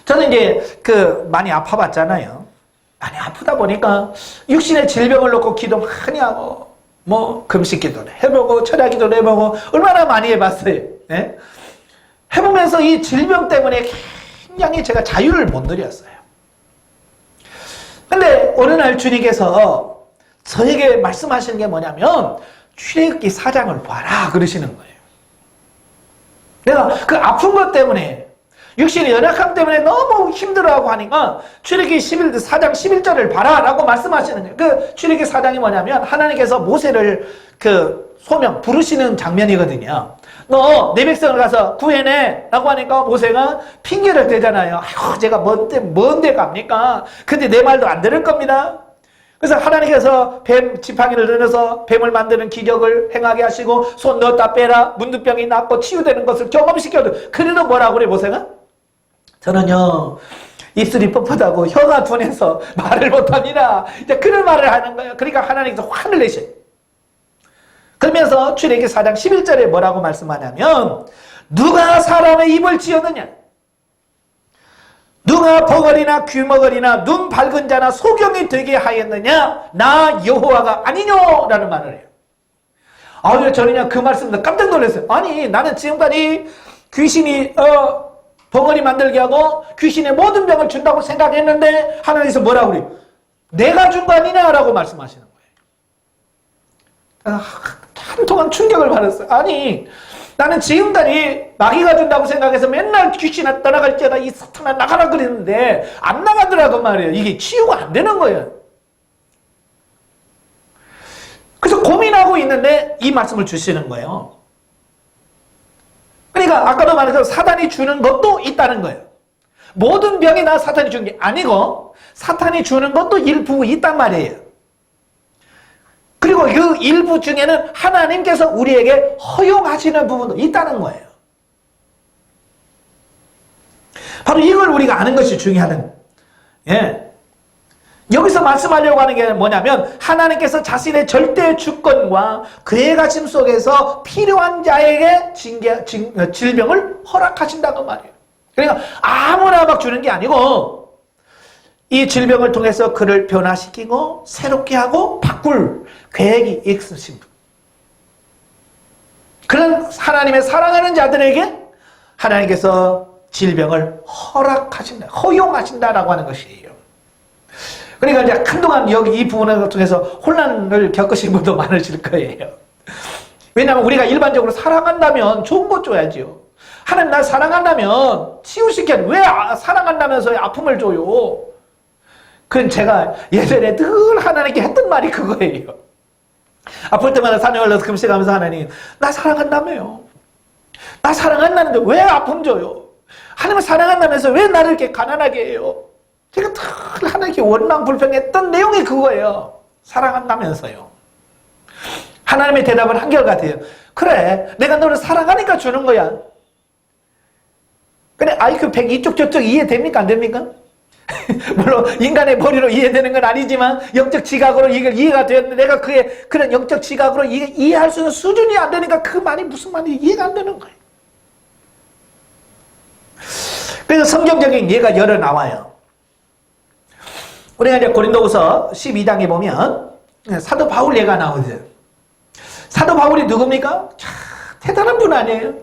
저는 이제 많이 아파봤잖아요. 많이 아프다 보니까 육신의 질병을 놓고 기도 많이 하고, 금식 기도를 해보고, 철야 기도를 해보고, 얼마나 많이 해봤어요. 네? 해보면서 이 질병 때문에 굉장히 제가 자유를 못 누렸어요. 근데 어느 날 주님께서 저에게 말씀하시는 게 뭐냐면, 출애굽기 4장을 봐라 그러시는 거예요. 내가 그 아픈 것 때문에, 육신의 연약함 때문에 너무 힘들어하고 하니까 출애굽기 4장 11절을 봐라 라고 말씀하시는 거예요. 그 출애굽기 4장이 뭐냐면 하나님께서 모세를 소명 부르시는 장면이거든요. 너 내 백성을 가서 구해내 라고 하니까 모세가 핑계를 대잖아요. 아이고 제가 뭔데 갑니까? 근데 내 말도 안 들을 겁니다. 그래서 하나님께서 뱀 지팡이를 넣어서 뱀을 만드는 기적을 행하게 하시고, 손 넣었다 빼라, 문둥병이 낫고 치유되는 것을 경험시켜도, 그래도 뭐라고 그래 모세가? 저는요 입술이 뻣뻣하고 혀가 둔해서 말을 못합니다. 이제 그런 말을 하는 거예요. 그러니까 하나님께서 화를 내셔요. 그러면서 출애굽기 4장 11절에 뭐라고 말씀하냐면, 누가 사람의 입을 지었느냐? 누가 버거리나 귀머거리나 눈 밝은 자나 소경이 되게 하였느냐? 나 여호와가 아니뇨라는 말을 해요. 저는요 그 말씀 듣고 깜짝 놀랐어요. 아니 나는 지금까지 귀신이 벙어리 만들게 하고 귀신의 모든 병을 준다고 생각했는데 하나님께서 뭐라고 그래요? 내가 준 거 아니냐라고 말씀하시는 거예요. 한동안 충격을 받았어요. 아니 나는 지금까지 마귀가 준다고 생각해서 맨날 귀신아 떠나갈지어다 이 사탄아 나가라 그랬는데 안 나가더라고 말이에요. 이게 치유가 안 되는 거예요. 그래서 고민하고 있는데 이 말씀을 주시는 거예요. 그러니까 아까도 말해서 사탄이 주는 것도 있다는 거예요. 모든 병이 다 사탄이 주는 게 아니고 사탄이 주는 것도 일부 있단 말이에요. 그리고 그 일부 중에는 하나님께서 우리에게 허용하시는 부분도 있다는 거예요. 바로 이걸 우리가 아는 것이 중요하다는 거예요. 여기서 말씀하려고 하는 게 뭐냐면 하나님께서 자신의 절대 주권과 계획하심 속에서 필요한 자에게 질병을 허락하신다고 말이에요. 그러니까 아무나 막 주는 게 아니고 이 질병을 통해서 그를 변화시키고 새롭게 하고 바꿀 계획이 있으신 분. 그런 하나님의 사랑하는 자들에게 하나님께서 질병을 허락하신다, 허용하신다라고 하는 것이에요. 그러니까 이제 한동안 여기 이 부분을 통해서 혼란을 겪으신 분도 많으실 거예요. 왜냐하면 우리가 일반적으로 사랑한다면 좋은 것 줘야죠. 하나님 날 사랑한다면 치유시켜야 왜 사랑한다면서 아픔을 줘요? 그건 제가 예전에 늘 하나님께 했던 말이 그거예요. 아플 때마다 산에 올라서 금식하면서 하나님 나 사랑한다며요. 나 사랑한다는데 왜 아픔 줘요? 하나님을 사랑한다면서 왜 나를 이렇게 가난하게 해요? 제가 늘 하나님께 원망 불평했던 내용이 그거예요. 사랑한다면서요. 하나님의 대답은 한결같아요. 그래, 내가 너를 사랑하니까 주는 거야. 그래, IQ 100 이쪽 저쪽 이해됩니까? 안 됩니까? 물론 인간의 머리로 이해되는 건 아니지만 영적 지각으로 이게 이해가 되었는데 내가 그의 그런 영적 지각으로 이해할 수 있는 수준이 안 되니까 그 말이 무슨 말인지 이해가 안 되는 거예요. 그래서 성경적인 예가 여러 나와요. 우리가 이제 고린도후서 12장에 보면 사도 바울 예가 나오죠. 사도 바울이 누굽니까? 참 대단한 분 아니에요?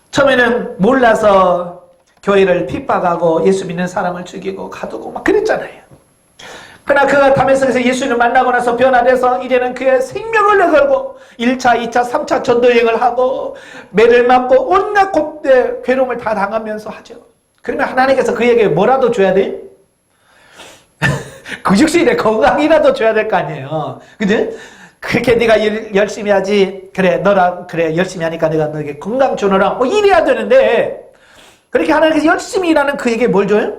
처음에는 몰라서 교회를 핍박하고 예수 믿는 사람을 죽이고 가두고 막 그랬잖아요. 그러나 그가 다메섹에서 예수를 만나고 나서 변화돼서 이제는 그의 생명을 내걸고 1차, 2차, 3차 전도여행을 하고 매를 맞고 온갖 괴로움을 다 당하면서 하죠. 그러면 하나님께서 그에게 뭐라도 줘야 돼? 그 즉시 건강이라도 줘야 될 거 아니에요. 그지? 그렇게 네가 열심히 하지. 그래, 너랑 그래 열심히 하니까 내가 너에게 건강 주노라. 뭐 이래야 되는데 그렇게 하나님께서 열심히 일하는 그에게 뭘 줘요?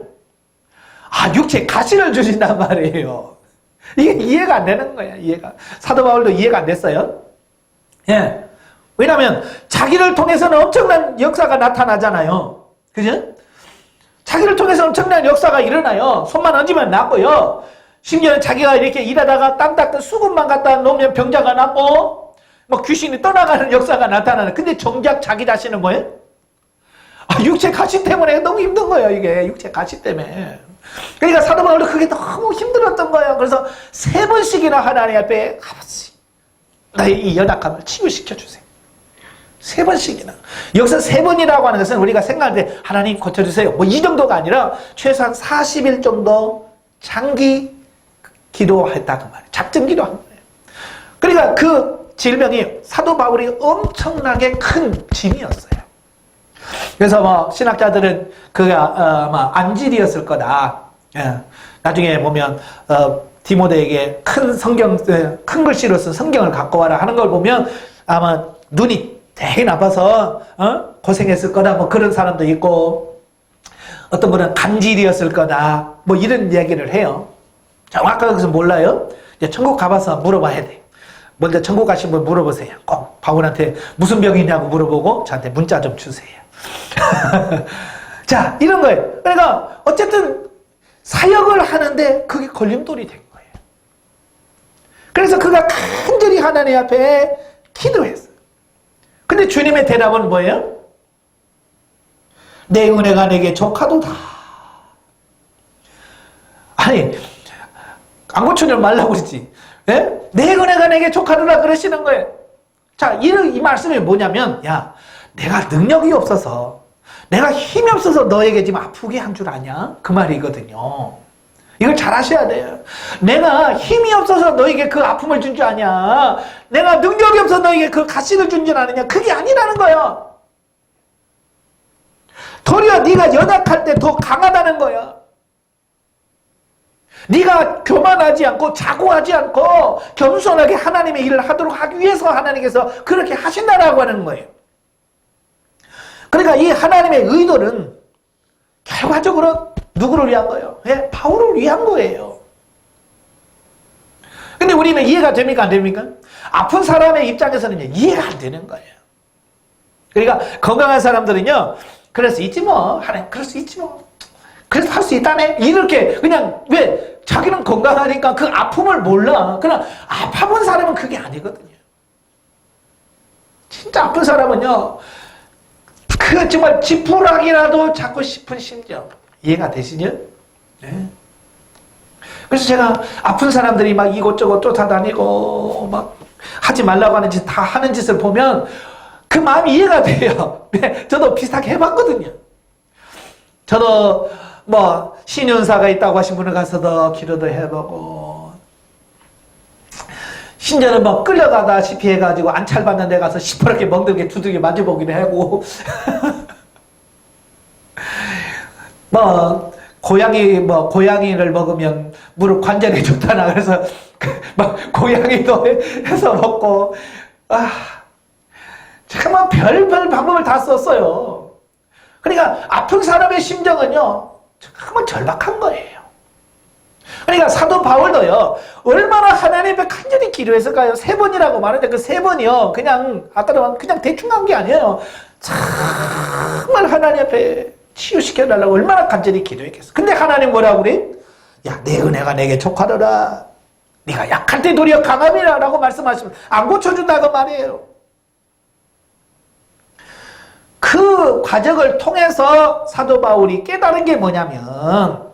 아, 육체 가시를 주신단 말이에요. 이게 이해가 안 되는 거야, 이해가. 사도 바울도 이해가 안 됐어요. 예. 왜냐하면 자기를 통해서는 엄청난 역사가 나타나잖아요. 그죠? 자기를 통해서 엄청난 역사가 일어나요. 손만 얹으면 낫고요. 심지어 자기가 이렇게 일하다가 땅 닦던 수건만 갖다 놓으면 병자가 낫고 뭐 귀신이 떠나가는 역사가 나타나는. 근데 정작 자기 자신은 뭐예요? 육체 가시 때문에 너무 힘든 거예요, 이게. 육체 가시 때문에. 그러니까 사도 바울도 그게 너무 힘들었던 거예요. 그래서 3번씩이나 하나님 앞에 아버지, 나의 이 연약함을 치유시켜 주세요. 3번씩이나. 여기서 3번이라고 하는 것은 우리가 생각할 때 하나님 고쳐주세요. 뭐 이 정도가 아니라 최소한 40일 정도 장기 기도했다 그 말이에요. 작정 기도한 거예요. 그러니까 그 질병이 사도 바울이 엄청나게 큰 짐이었어요. 그래서 뭐 신학자들은 그가 아마 안질이었을 거다. 예. 나중에 보면 디모데에게 큰 글씨로 쓴 성경을 갖고 와라 하는 걸 보면 아마 눈이 되게 나빠서 고생했을 거다. 뭐 그런 사람도 있고 어떤 분은 간질이었을 거다. 뭐 이런 얘기를 해요. 정확하게 그래서 몰라요. 이제 천국 가봐서 물어봐야 돼. 먼저 천국 가신 분 물어보세요. 꼭 바울한테 무슨 병이냐고 물어보고 저한테 문자 좀 주세요. 자, 이런 거예요. 그러니까 어쨌든 사역을 하는데 그게 걸림돌이 된 거예요. 그래서 그가 간절히 하나님 앞에 기도했어요. 근데 주님의 대답은 뭐예요? 내 은혜가 내게 족하도다. 아니, 안 고쳐줄 말라고 그러지. 예? 내 은혜가 내게 족하도다 그러시는 거예요. 자, 이 말씀이 뭐냐면, 야, 내가 능력이 없어서, 내가 힘이 없어서 너에게 지금 아프게 한 줄 아냐? 그 말이거든요. 이걸 잘 아셔야 돼요. 내가 힘이 없어서 너에게 그 아픔을 준 줄 아냐? 내가 능력이 없어서 너에게 그 가식을 준 줄 아느냐? 그게 아니라는 거예요. 도리어 네가 연약할 때 더 강하다는 거야. 네가 교만하지 않고 자고하지 않고 겸손하게 하나님의 일을 하도록 하기 위해서 하나님께서 그렇게 하신다라고 하는 거예요. 그러니까 이 하나님의 의도는 결과적으로 누구를 위한 거예요? 예, 바울을 위한 거예요. 근데 우리는 이해가 됩니까? 안 됩니까? 아픈 사람의 입장에서는 이해가 안 되는 거예요. 그러니까 건강한 사람들은요, 그럴 수 있지 뭐. 하나님, 그럴 수 있지 뭐. 그래서 할 수 있다네? 이렇게 그냥 왜? 자기는 건강하니까 그 아픔을 몰라. 그러나 아파본 사람은 그게 아니거든요. 진짜 아픈 사람은요, 그 정말 지푸라기라도 잡고 싶은 심정. 이해가 되시죠? 네. 그래서 제가 아픈 사람들이 막 이곳저곳 쫓아다니고 막 하지 말라고 하는 짓 다 하는 짓을 보면 그 마음이 이해가 돼요. 네, 저도 비슷하게 해봤거든요. 저도 뭐 신윤사가 있다고 하신 분을 가서도 기도도 해보고, 심지어는 뭐 끌려가다시피 해가지고 안찰받는 데 가서 시퍼렇게 멍들게 두들겨 맞아보기도 하고 뭐 고양이를 먹으면 무릎 관절에 좋다나 그래서 막 고양이도 해서 먹고, 정말 별별 방법을 다 썼어요. 그러니까 아픈 사람의 심정은요 정말 절박한 거예요. 그러니까 사도 바울도요, 얼마나 하나님 앞에 간절히 기도했을까요? 3번이라고 말하는데 그 3번이요, 그냥, 아까도 그냥 대충 한 게 아니에요. 정말 하나님 앞에 치유시켜달라고 얼마나 간절히 기도했겠어. 근데 하나님 뭐라고 그래? 야, 내 은혜가 내게 족하더라. 네가 약할 때 도리어 강함이라 라고 말씀하시면 안 고쳐준다고 말이에요. 그 과정을 통해서 사도 바울이 깨달은 게 뭐냐면,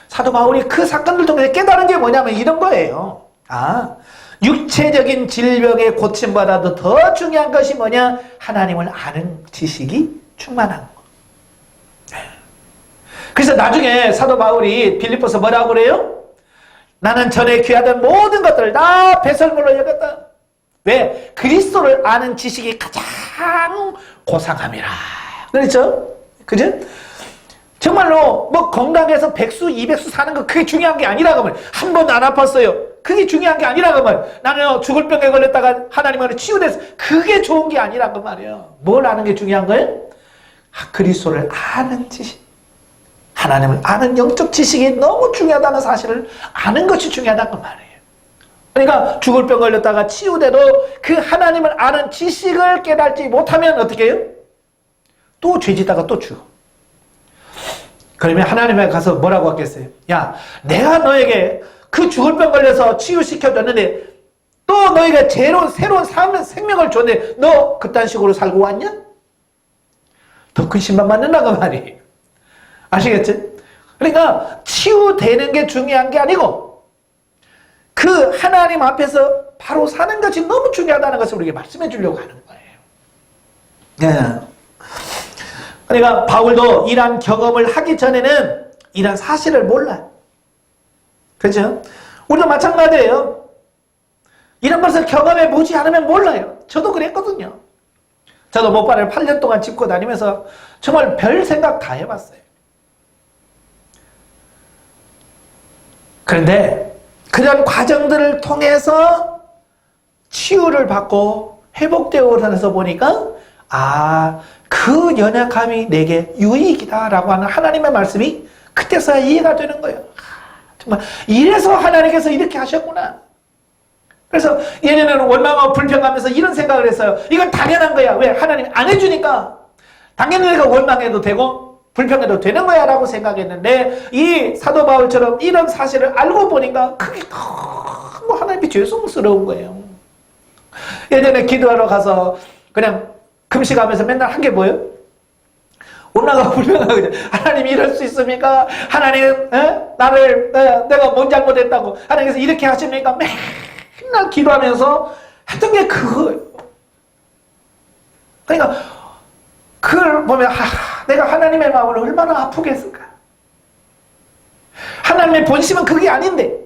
사도 바울이 그 사건을 통해서 깨달은 게 뭐냐면 이런 거예요. 아, 육체적인 질병에 고침받아도 더 중요한 것이 뭐냐? 하나님을 아는 지식이 충만한 거. 그래서 나중에 사도 바울이 빌립보서 뭐라고 그래요? 나는 전에 귀하던 모든 것들을 다 배설물로 여겼다. 왜? 그리스도를 아는 지식이 가장 고상함이라. 그렇죠? 그죠? 정말로 뭐 건강해서 100수, 200수 사는 거 그게 중요한 게 아니라 그러면 한 번도 안 아팠어요. 그게 중요한 게 아니라 그러면 나는 죽을 병에 걸렸다가 하나님으로 치유돼서 그게 좋은 게 아니라 그 말이에요. 뭘 아는 게 중요한 거예요? 그리스도를 아는 지식. 하나님을 아는 영적 지식이 너무 중요하다는 사실을 아는 것이 중요하다는 말이에요. 그러니까 죽을 병 걸렸다가 치유돼도 그 하나님을 아는 지식을 깨닫지 못하면 어떻게 해요? 또 죄짓다가 또 죽어. 그러면 하나님에 가서 뭐라고 하겠어요? 야, 내가 너에게 그 죽을 병 걸려서 치유시켜줬는데 또 너에게 새로운 생명을 줬는데 너 그딴 식으로 살고 왔냐? 더 큰 심판 받는다고 말이에요. 아시겠지? 그러니까 치유되는 게 중요한 게 아니고 그 하나님 앞에서 바로 사는 것이 너무 중요하다는 것을 우리에게 말씀해 주려고 하는 거예요. 네. 그러니까 바울도 이런 경험을 하기 전에는 이런 사실을 몰라요. 그렇죠? 우리도 마찬가지예요. 이런 것을 경험해 보지 않으면 몰라요. 저도 그랬거든요. 저도 목발을 8년 동안 짚고 다니면서 정말 별 생각 다 해봤어요. 그런데 그런 과정들을 통해서 치유를 받고 회복되고 나서 보니까 그 연약함이 내게 유익이다라고 하는 하나님의 말씀이 그때서야 이해가 되는 거예요. 정말 이래서 하나님께서 이렇게 하셨구나. 그래서 예전에는 원망하고 불평하면서 이런 생각을 했어요. 이건 당연한 거야. 왜? 하나님이 안 해주니까 당연히 내가 원망해도 되고 불평해도 되는 거야 라고 생각했는데 이 사도 바울처럼 이런 사실을 알고 보니까 그게 너무 하나님이 죄송스러운 거예요. 예전에 기도하러 가서 그냥 금식하면서 맨날 한 게 뭐예요? 원망하고 불평하고 하나님 이럴 수 있습니까? 하나님 나를 내가 뭔 잘못했다고 하나님께서 이렇게 하십니까? 맨날 기도하면서 했던 게 그거예요. 그러니까 그걸 보면 내가 하나님의 마음을 얼마나 아프게 했을까? 하나님의 본심은 그게 아닌데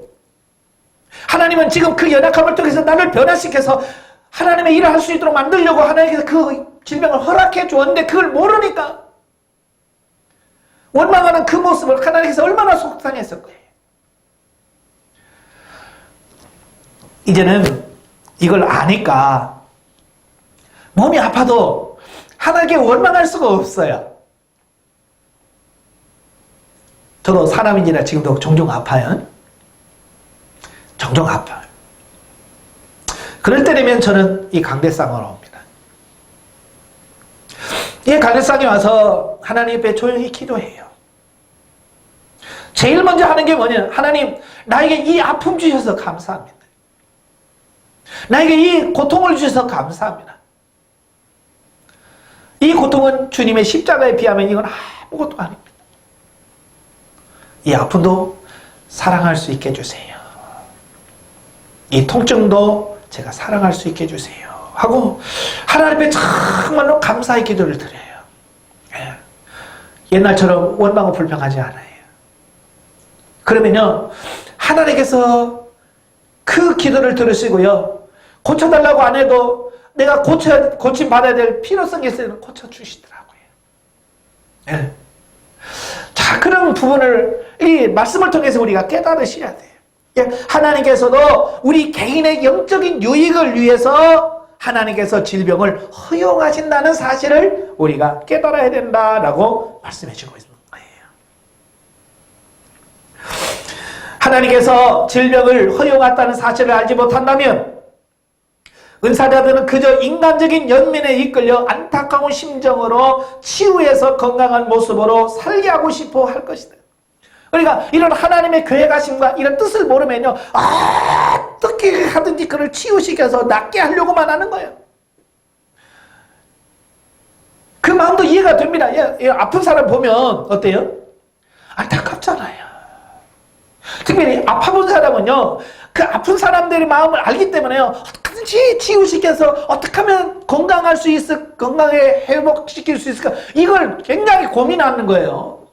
하나님은 지금 그 연약함을 통해서 나를 변화시켜서 하나님의 일을 할 수 있도록 만들려고 하나님께서 그 질병을 허락해 주었는데 그걸 모르니까 원망하는 그 모습을 하나님께서 얼마나 속상했을 거예요. 이제는 이걸 아니까 몸이 아파도 하나님께 원망할 수가 없어요. 저도 사람인지라 지금도 종종 아파요. 종종 아파요. 그럴 때면 저는 이 강대상으로 옵니다. 이 강대상에 와서 하나님 앞에 조용히 기도해요. 제일 먼저 하는 게 뭐냐? 하나님, 나에게 이 아픔 주셔서 감사합니다. 나에게 이 고통을 주셔서 감사합니다. 이 고통은 주님의 십자가에 비하면 이건 아무것도 아닙니다. 이 아픔도 사랑할 수 있게 해주세요. 이 통증도 제가 사랑할 수 있게 해주세요. 하고 하나님 앞에 정말로 감사의 기도를 드려요. 옛날처럼 원망하고 불평하지 않아요. 그러면요, 하나님께서 그 기도를 들으시고요, 고쳐달라고 안 해도 내가 고침 받아야 될 필요성이 있으면 고쳐주시더라고요. 네. 자, 그런 부분을 이 말씀을 통해서 우리가 깨달으셔야 돼요. 하나님께서도 우리 개인의 영적인 유익을 위해서 하나님께서 질병을 허용하신다는 사실을 우리가 깨달아야 된다라고 말씀해 주고 있는 거예요. 하나님께서 질병을 허용했다는 사실을 알지 못한다면 은사자들은 그저 인간적인 연민에 이끌려 안타까운 심정으로 치유해서 건강한 모습으로 살게 하고 싶어 할 것이다. 그러니까 이런 하나님의 계획하심과 이런 뜻을 모르면요, 어떻게 하든지 그를 치유시켜서 낫게 하려고만 하는 거예요. 그 마음도 이해가 됩니다. 아픈 사람 보면 어때요? 안타깝잖아요. 특별히 아파본 사람은요, 그 아픈 사람들의 마음을 알기 때문에요, 어떻게든지 치유시켜서 어떻게 하면 건강할 수 있을, 건강에 회복시킬 수 있을까, 이걸 굉장히 고민하는 거예요.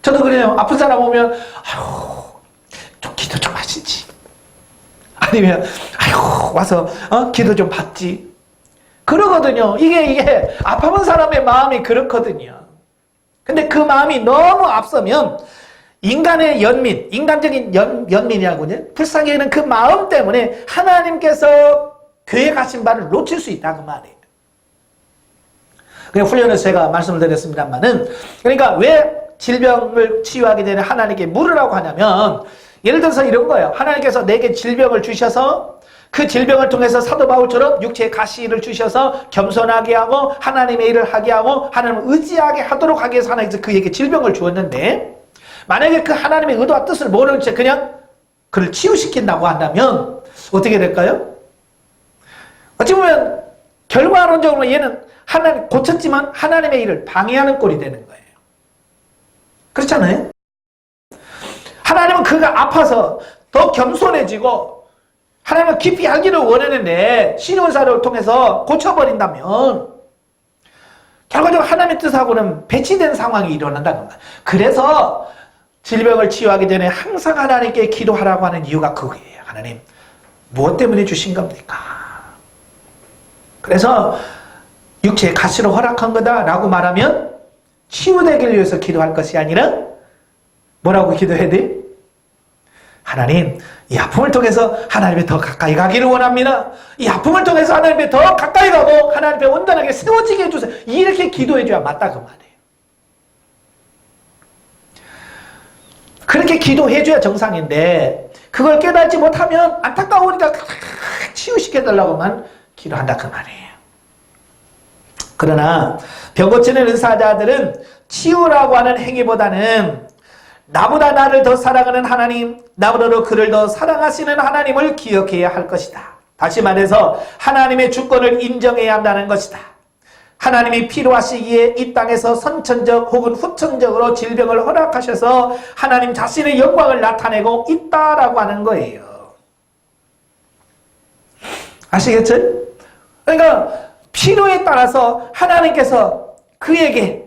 저도 그래요. 아픈 사람 오면 좀 기도 좀 하시지, 아니면 와서 기도 좀 받지, 그러거든요. 이게 아파본 사람의 마음이 그렇거든요. 근데 그 마음이 너무 앞서면 인간의 연민, 인간적인 연민이라고요, 불쌍히 여기는 그 마음 때문에 하나님께서 계획하신 바를 놓칠 수 있다, 그 말이에요. 그냥 훈련을 제가 말씀을 드렸습니다만은, 그러니까 왜 질병을 치유하게 되는 하나님께 물으라고 하냐면, 예를 들어서 이런 거예요. 하나님께서 내게 질병을 주셔서 그 질병을 통해서 사도 바울처럼 육체의 가시를 주셔서 겸손하게 하고 하나님의 일을 하게 하고 하나님을 의지하게 하도록 하기 위해서 하나님께서 그에게 질병을 주었는데, 만약에 그 하나님의 의도와 뜻을 모르는 채 그냥 그를 치유시킨다고 한다면 어떻게 될까요? 어찌 보면 결과론적으로 얘는 하나님 고쳤지만 하나님의 일을 방해하는 꼴이 되는 거예요. 그렇잖아요? 하나님은 그가 아파서 더 겸손해지고 하나님은 깊이 알기를 원하는데 신원사를 통해서 고쳐버린다면 결과적으로 하나님의 뜻하고는 배치된 상황이 일어난다는 거예요. 그래서 질병을 치유하기 전에 항상 하나님께 기도하라고 하는 이유가 그거예요. 하나님, 무엇 때문에 주신 겁니까? 그래서 육체의 가시로 허락한 거다라고 말하면 치유되기를 위해서 기도할 것이 아니라 뭐라고 기도해야 돼? 하나님, 이 아픔을 통해서 하나님께 더 가까이 가기를 원합니다. 이 아픔을 통해서 하나님께 더 가까이 가고 하나님께 온전하게 세워지게 해주세요. 이렇게 기도해줘야 맞다, 그 말이에요. 그렇게 기도해줘야 정상인데 그걸 깨닫지 못하면 안타까우니까 치유시켜달라고만 기도한다, 그 말이에요. 그러나 병 고치는 은사자들은 치유라고 하는 행위보다는 나보다 나를 더 사랑하는 하나님, 나보다도 그를 더 사랑하시는 하나님을 기억해야 할 것이다. 다시 말해서 하나님의 주권을 인정해야 한다는 것이다. 하나님이 필요하시기에 이 땅에서 선천적 혹은 후천적으로 질병을 허락하셔서 하나님 자신의 영광을 나타내고 있다라고 하는 거예요. 아시겠죠? 그러니까 필요에 따라서 하나님께서 그에게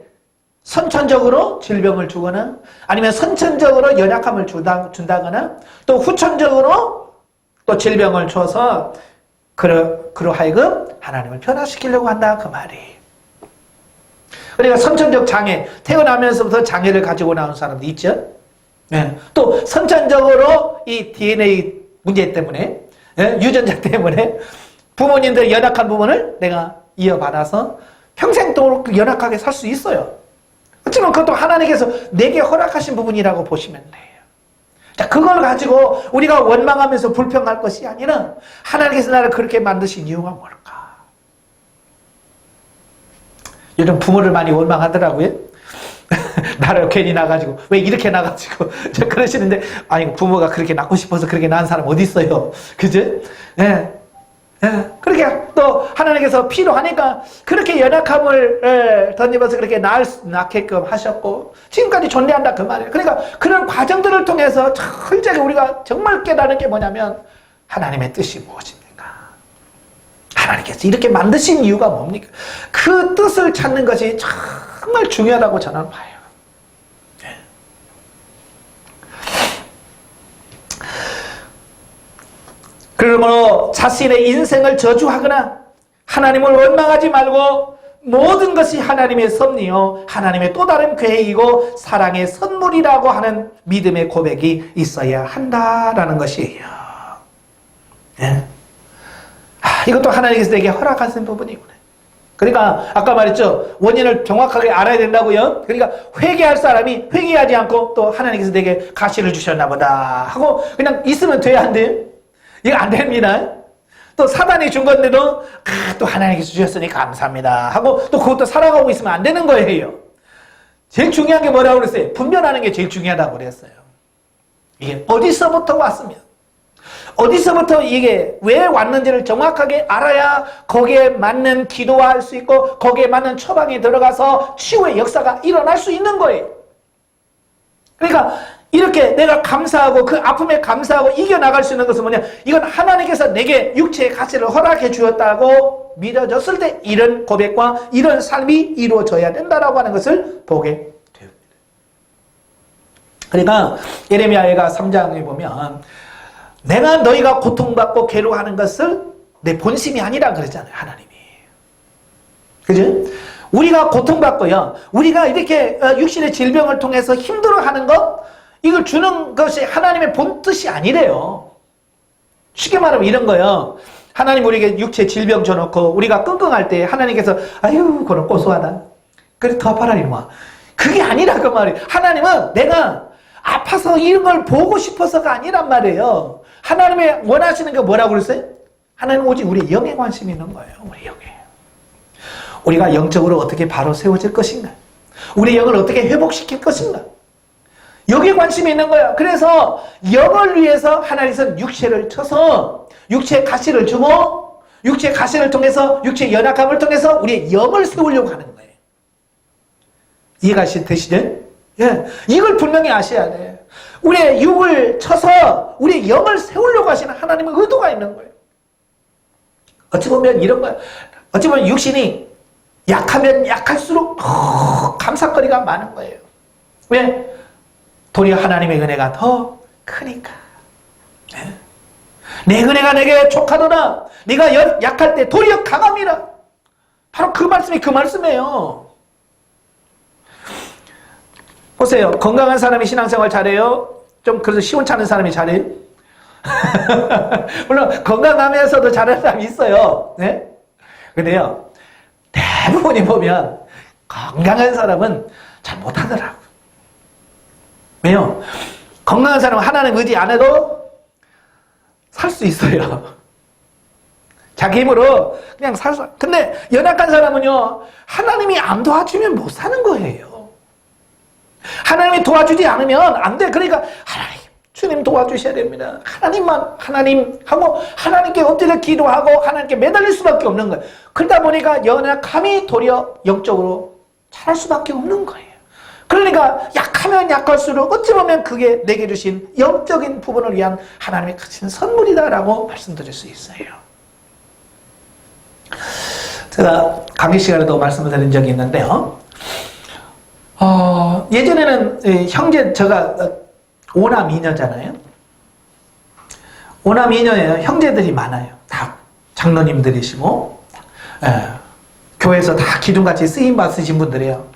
선천적으로 질병을 주거나 아니면 선천적으로 연약함을 준다거나 또 후천적으로 또 질병을 줘서 그로 하여금 하나님을 변화시키려고 한다, 그 말이에요. 그러니까 선천적 장애, 태어나면서부터 장애를 가지고 나온 사람도 있죠. 네. 또 선천적으로 이 DNA 문제 때문에, 유전자 때문에 부모님들의 연약한 부분을 내가 이어받아서 평생 또 연약하게 살 수 있어요. 하지만 그것도 하나님께서 내게 허락하신 부분이라고 보시면 돼요. 자, 그걸 가지고 우리가 원망하면서 불평할 것이 아니라 하나님께서 나를 그렇게 만드신 이유가 뭘까? 요즘 부모를 많이 원망하더라고요. 나를 괜히 낳아가지고 왜 이렇게 낳아가지고 그러시는데, 아니 부모가 그렇게 낳고 싶어서 그렇게 낳은 사람 어디 있어요? 그죠? 예. 예. 그렇게 또 하나님께서 필요하니까 그렇게 연약함을 덧입어서 그렇게 낳게끔 하셨고 지금까지 존재한다, 그 말이에요. 그러니까 그런 과정들을 통해서 철저하게 우리가 정말 깨달은 게 뭐냐면 하나님의 뜻이 무엇입니까? 하나님께서 이렇게 만드신 이유가 뭡니까? 그 뜻을 찾는 것이 정말 중요하다고 저는 봐요. 네. 그러므로 자신의 인생을 저주하거나 하나님을 원망하지 말고 모든 것이 하나님의 섭리요 하나님의 또 다른 계획이고 사랑의 선물이라고 하는 믿음의 고백이 있어야 한다라는 것이에요. 네. 이것도 하나님께서 내게 허락하신 부분이구나. 그러니까 아까 말했죠. 원인을 정확하게 알아야 된다고요. 그러니까 회개할 사람이 회개하지 않고 또 하나님께서 내게 가시를 주셨나 보다 하고 그냥 있으면 돼야 안 돼요? 이거 안 됩니다. 또 사단이 준 건데도 또 하나님께서 주셨으니 감사합니다 하고 또 그것도 살아가고 있으면 안 되는 거예요. 제일 중요한 게 뭐라고 그랬어요? 분별하는 게 제일 중요하다고 그랬어요. 이게 어디서부터 왔으면 어디서부터 이게 왜 왔는지를 정확하게 알아야 거기에 맞는 기도할 수 있고 거기에 맞는 처방이 들어가서 치유의 역사가 일어날 수 있는 거예요. 그러니까 이렇게 내가 감사하고 그 아픔에 감사하고 이겨나갈 수 있는 것은 뭐냐? 이건 하나님께서 내게 육체의 가치를 허락해 주었다고 믿어졌을 때 이런 고백과 이런 삶이 이루어져야 된다라고 하는 것을 보게 됩니다. 그러니까 예레미야가 3장에 보면 내가 너희가 고통받고 괴로워하는 것을 내 본심이 아니라 그러잖아요. 하나님이. 그죠? 우리가 고통받고요. 우리가 이렇게 육신의 질병을 통해서 힘들어하는 것 이걸 주는 것이 하나님의 본뜻이 아니래요. 쉽게 말하면 이런 거예요. 하나님 우리에게 육체 질병 줘놓고 우리가 끙끙할 때 하나님께서 아유 그건 고소하다. 그래 더 아파라 이놈아. 그게 아니라 그 말이에요. 하나님은 내가 아파서 이런 걸 보고 싶어서가 아니란 말이에요. 하나님의 원하시는 게 뭐라고 그랬어요? 하나님 오직 우리 영에 관심이 있는 거예요. 우리 영에. 우리가 영적으로 어떻게 바로 세워질 것인가? 우리 영을 어떻게 회복시킬 것인가? 여기에 관심이 있는 거야. 그래서 영을 위해서 하나님은 육체를 쳐서 육체의 가시를 주고 육체의 가시를 통해서 육체의 연약함을 통해서 우리의 영을 세우려고 하는 거예요. 이해가 되시죠? 예, 이걸 분명히 아셔야 돼. 우리의 육을 쳐서 우리의 영을 세우려고 하시는 하나님의 의도가 있는 거예요. 어찌 보면 이런 거예요. 어찌 보면 육신이 약하면 약할수록 감사거리가 많은 거예요. 왜? 도리어 하나님의 은혜가 더 크니까. 네? 내 은혜가 내게 족하도다. 네가 약할 때 도리어 강함이라. 바로 그 말씀이 그 말씀이에요. 보세요. 건강한 사람이 신앙생활 잘해요? 좀 그래도 시원찮은 사람이 잘해요? 물론 건강하면서도 잘하는 사람이 있어요. 네? 근데요. 대부분이 보면 건강한 사람은 잘 못하더라고요. 왜요? 건강한 사람은 하나님 의지 안 해도 살 수 있어요. 자기 힘으로 그냥 살 수. 근데 연약한 사람은요. 하나님이 안 도와주면 못 사는 거예요. 하나님이 도와주지 않으면 안 돼. 그러니까 하나님, 주님 도와주셔야 됩니다. 하나님만 하나님 하고 하나님께 엎드려 기도하고 하나님께 매달릴 수밖에 없는 거예요. 그러다 보니까 연약함이 도리어 영적으로 자랄 수밖에 없는 거예요. 그러니까 약하면 약할수록 어찌 보면 그게 내게 주신 영적인 부분을 위한 하나님의 크신 선물이다라고 말씀드릴 수 있어요. 제가 강의 시간에도 말씀을 드린 적이 있는데요. 예전에는 형제 제가 5남 2녀잖아요. 5남 2녀예요. 형제들이 많아요. 다 장로님들이시고 교회에서 다 기둥같이 쓰임받으신 분들이에요.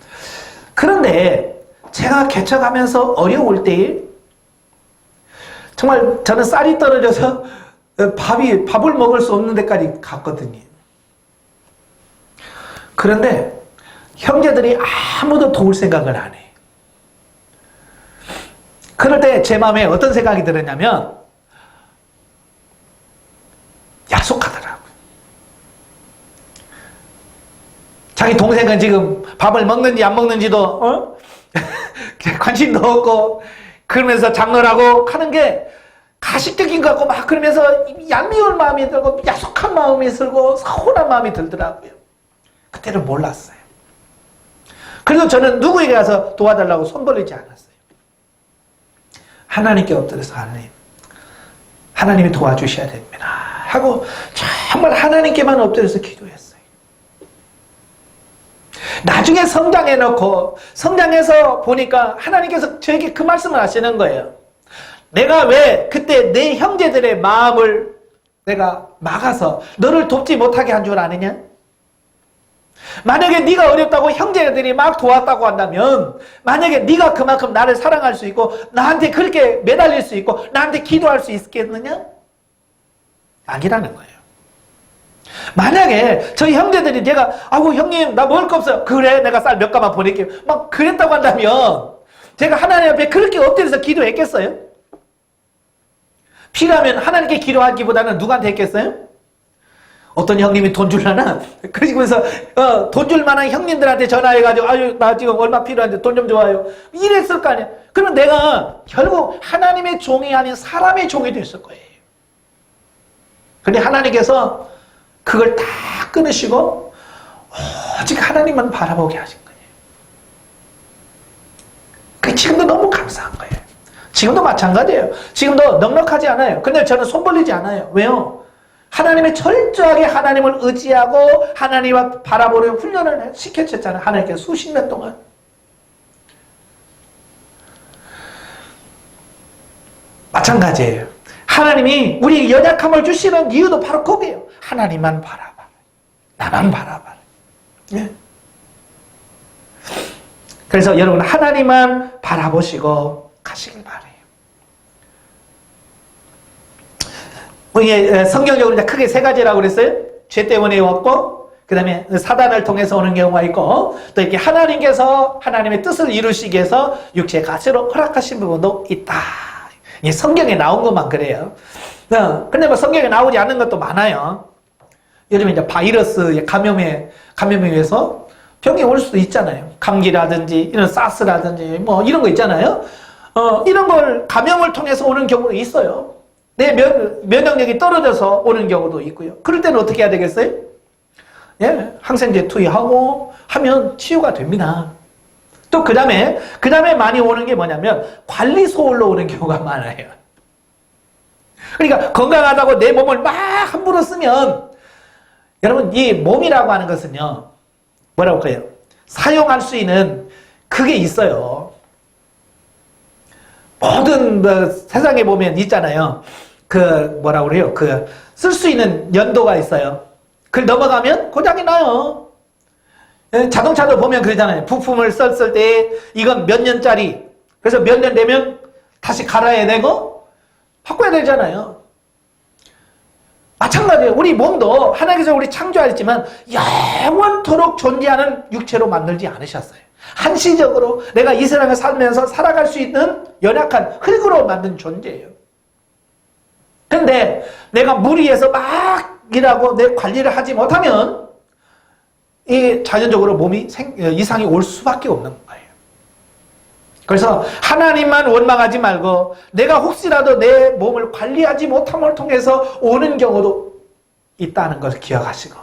그런데 제가 개척하면서 어려울 때 정말 저는 쌀이 떨어져서 밥을 먹을 수 없는 데까지 갔거든요. 그런데 형제들이 아무도 도울 생각을 안 해. 그럴 때 제 마음에 어떤 생각이 들었냐면 약속하더라고요. 자기 동생은 지금 밥을 먹는지 안 먹는지도 관심도 없고 그러면서 장로라고 하는 게 가식적인 것 같고 막 그러면서 얄미운 마음이 들고 야속한 마음이 들고 서운한 마음이 들더라고요. 그때는 몰랐어요. 그래서 저는 누구에게 가서 도와달라고 손 벌리지 않았어요. 하나님께 엎드려서 하나님이 도와주셔야 됩니다 하고 정말 하나님께만 엎드려서 기도했어요. 나중에 성장해놓고 성장해서 보니까 하나님께서 저에게 그 말씀을 하시는 거예요. 내가 왜 그때 내 형제들의 마음을 내가 막아서 너를 돕지 못하게 한 줄 아느냐? 만약에 네가 어렵다고 형제들이 막 도왔다고 한다면 만약에 네가 그만큼 나를 사랑할 수 있고 나한테 그렇게 매달릴 수 있고 나한테 기도할 수 있겠느냐? 아니라는 거예요. 만약에 저희 형제들이 제가 아이고 형님 나 먹을 거 없어요. 그래 내가 쌀 몇 가마 보낼게요. 막 그랬다고 한다면 제가 하나님 앞에 그렇게 엎드려서 기도했겠어요? 필요하면 하나님께 기도하기보다는 누구한테 했겠어요? 어떤 형님이 돈 줄라나? 그러면서 돈 줄 만한 형님들한테 전화해가지고 아유 나 지금 얼마 필요한데 돈 좀 줘요. 이랬을 거 아니에요. 그러면 내가 결국 하나님의 종이 아닌 사람의 종이 됐을 거예요. 근데 하나님께서 그걸 다 끊으시고 오직 하나님만 바라보게 하신 거예요. 그게 지금도 너무 감사한 거예요. 지금도 마찬가지예요. 지금도 넉넉하지 않아요. 근데 저는 손 벌리지 않아요. 왜요? 하나님의 철저하게 하나님을 의지하고 하나님을 바라보는 훈련을 시켜줬잖아요. 하나님께서 수십 년 동안. 마찬가지예요. 하나님이 우리 연약함을 주시는 이유도 바로 거기에요. 하나님만 바라봐. 나만 바라봐. 예. 그래서 여러분 하나님만 바라보시고 가시길 바래요. 이게 성경적으로 이제 크게 세 가지라고 그랬어요. 죄 때문에 왔고, 그 다음에 사단을 통해서 오는 경우가 있고, 또 이렇게 하나님께서 하나님의 뜻을 이루시기 위해서 육체의 가시로 허락하신 부분도 있다. 이게 성경에 나온 것만 그래요. 근데 뭐 성경에 나오지 않는 것도 많아요. 요즘에 이제 바이러스 감염에 의해서 병이 올 수도 있잖아요. 감기라든지 이런 사스라든지 뭐 이런 거 있잖아요. 이런 걸 감염을 통해서 오는 경우도 있어요. 내 면역력이 떨어져서 오는 경우도 있고요. 그럴 때는 어떻게 해야 되겠어요? 예, 항생제 투여하고 하면 치유가 됩니다. 또 그 다음에 많이 오는 게 뭐냐면 관리소홀로 오는 경우가 많아요. 그러니까 건강하다고 내 몸을 막 함부로 쓰면 여러분 이 몸이라고 하는 것은요. 뭐라고 할까요? 사용할 수 있는 그게 있어요. 모든 세상에 보면 있잖아요. 뭐라고 그래요? 쓸 수 있는 연도가 있어요. 그걸 넘어가면 고장이 나요. 자동차도 보면 그러잖아요. 부품을 썼을 때 이건 몇 년짜리. 그래서 몇 년 되면 다시 갈아야 되고 바꿔야 되잖아요. 마찬가지예요. 우리 몸도 하나님께서 우리 창조하셨지만 영원토록 존재하는 육체로 만들지 않으셨어요. 한시적으로 내가 이 세상을 살면서 살아갈 수 있는 연약한 흙으로 만든 존재예요. 근데 내가 무리해서 막 일하고 내 관리를 하지 못하면 이 자연적으로 몸이 이상이 올 수밖에 없는 거예요. 그래서 하나님만 원망하지 말고 내가 혹시라도 내 몸을 관리하지 못함을 통해서 오는 경우도 있다는 것을 기억하시고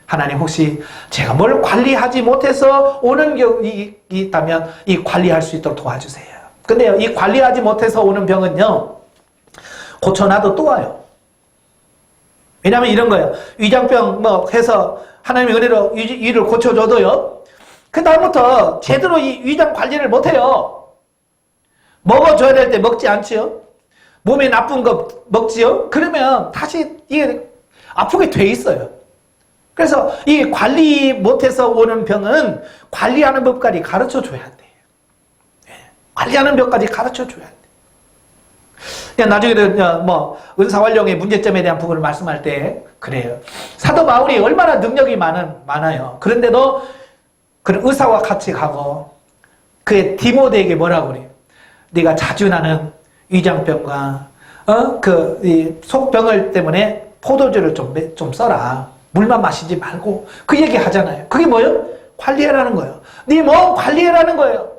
하나님 혹시 제가 뭘 관리하지 못해서 오는 경우가 있다면 이 관리할 수 있도록 도와주세요. 근데요, 이 관리하지 못해서 오는 병은요, 고쳐놔도 또 와요. 왜냐하면 이런 거예요. 위장병 뭐 해서 하나님의 은혜로 위를 고쳐줘도요, 그 다음부터 제대로 이 위장 관리를 못해요. 먹어줘야 될 때 먹지 않지요. 몸에 나쁜 거 먹지요. 그러면 다시 이게 아프게 돼 있어요. 그래서 이 관리 못해서 오는 병은 관리하는 법까지 가르쳐줘야 돼요. 관리하는 법까지 가르쳐줘야 돼요. 나중에는 뭐 은사활용의 문제점에 대한 부분을 말씀할 때 그래요. 사도 바울이 얼마나 능력이 많아요. 그런데도 그런 의사와 같이 가고 그의 디모데에게 뭐라고 그래요? 네가 자주 나는 위장병과 이 속병을 때문에 포도주를 좀 써라. 물만 마시지 말고 그 얘기 하잖아요. 그게 뭐예요? 관리해라는 거예요. 네 몸 관리해라는 거예요.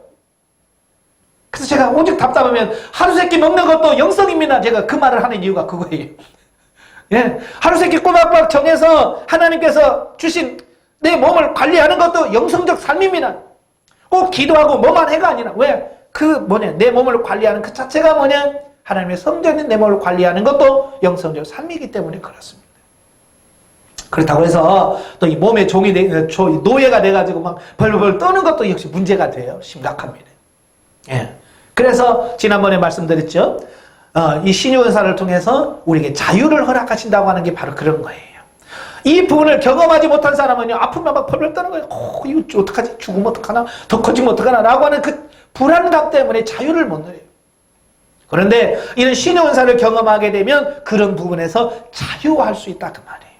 그래서 제가 오직 답답하면 하루 세끼 먹는 것도 영성입니다. 제가 그 말을 하는 이유가 그거예요. 예, 하루 세끼 꼬박꼬박 정해서 하나님께서 주신 내 몸을 관리하는 것도 영성적 삶입니다. 꼭 기도하고 뭐만 해가 아니라 왜? 내 몸을 관리하는 그 자체가 뭐냐? 하나님의 성전인 내 몸을 관리하는 것도 영성적 삶이기 때문에 그렇습니다. 그렇다고 해서 또 이 몸의 노예가 돼가지고 막 벌벌 떠는 것도 역시 문제가 돼요. 심각합니다. 예. 그래서 지난번에 말씀드렸죠. 이 신유은사를 통해서 우리에게 자유를 허락하신다고 하는 게 바로 그런 거예요. 이 부분을 경험하지 못한 사람은요, 아프면 막 벌벌 떠는 거예요. 이거 어떡하지? 죽으면 어떡하나? 더 커지면 어떡하나? 라고 하는 그 불안감 때문에 자유를 못 누려요. 그런데 이런 신유은사를 경험하게 되면 그런 부분에서 자유할 수 있다 그 말이에요.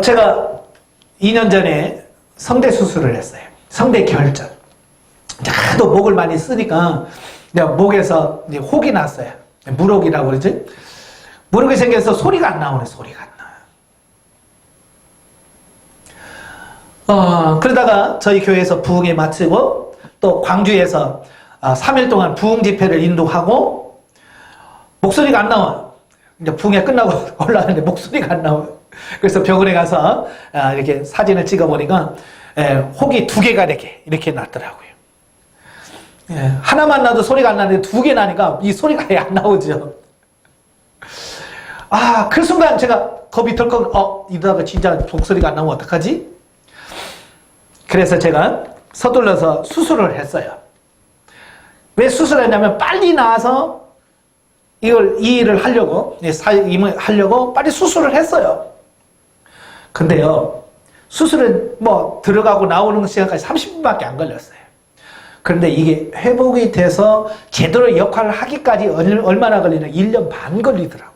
제가 2년 전에 성대 수술을 했어요. 성대 결절. 하도 목을 많이 쓰니까 목에서 이제 혹이 났어요. 물혹이라고 그러지? 물혹이 생겨서 소리가 안 나오네, 소리가 안 나와요. 그러다가 저희 교회에서 부흥회 마치고 또 광주에서 3일 동안 부흥 집회를 인도하고 목소리가 안 나와요. 이제 부흥회 끝나고 올라가는데 목소리가 안 나와요. 그래서 병원에 가서 이렇게 사진을 찍어보니까 혹이 2개가 이렇게 났더라고요. 하나만 나도 소리가 안 나는데 2개 나니까 이 소리가 아예 안 나오죠. 그 순간 제가 겁이 덜컥, 이러다가 진짜 목소리가 안 나오면 어떡하지? 그래서 제가 서둘러서 수술을 했어요. 왜 수술했냐면 빨리 나와서 이 일을 하려고, 임을 하려고 빨리 수술을 했어요. 근데요, 수술은 들어가고 나오는 시간까지 30분밖에 안 걸렸어요. 그런데 이게 회복이 돼서 제대로 역할을 하기까지 얼마나 걸리냐? 1년 반 걸리더라고요.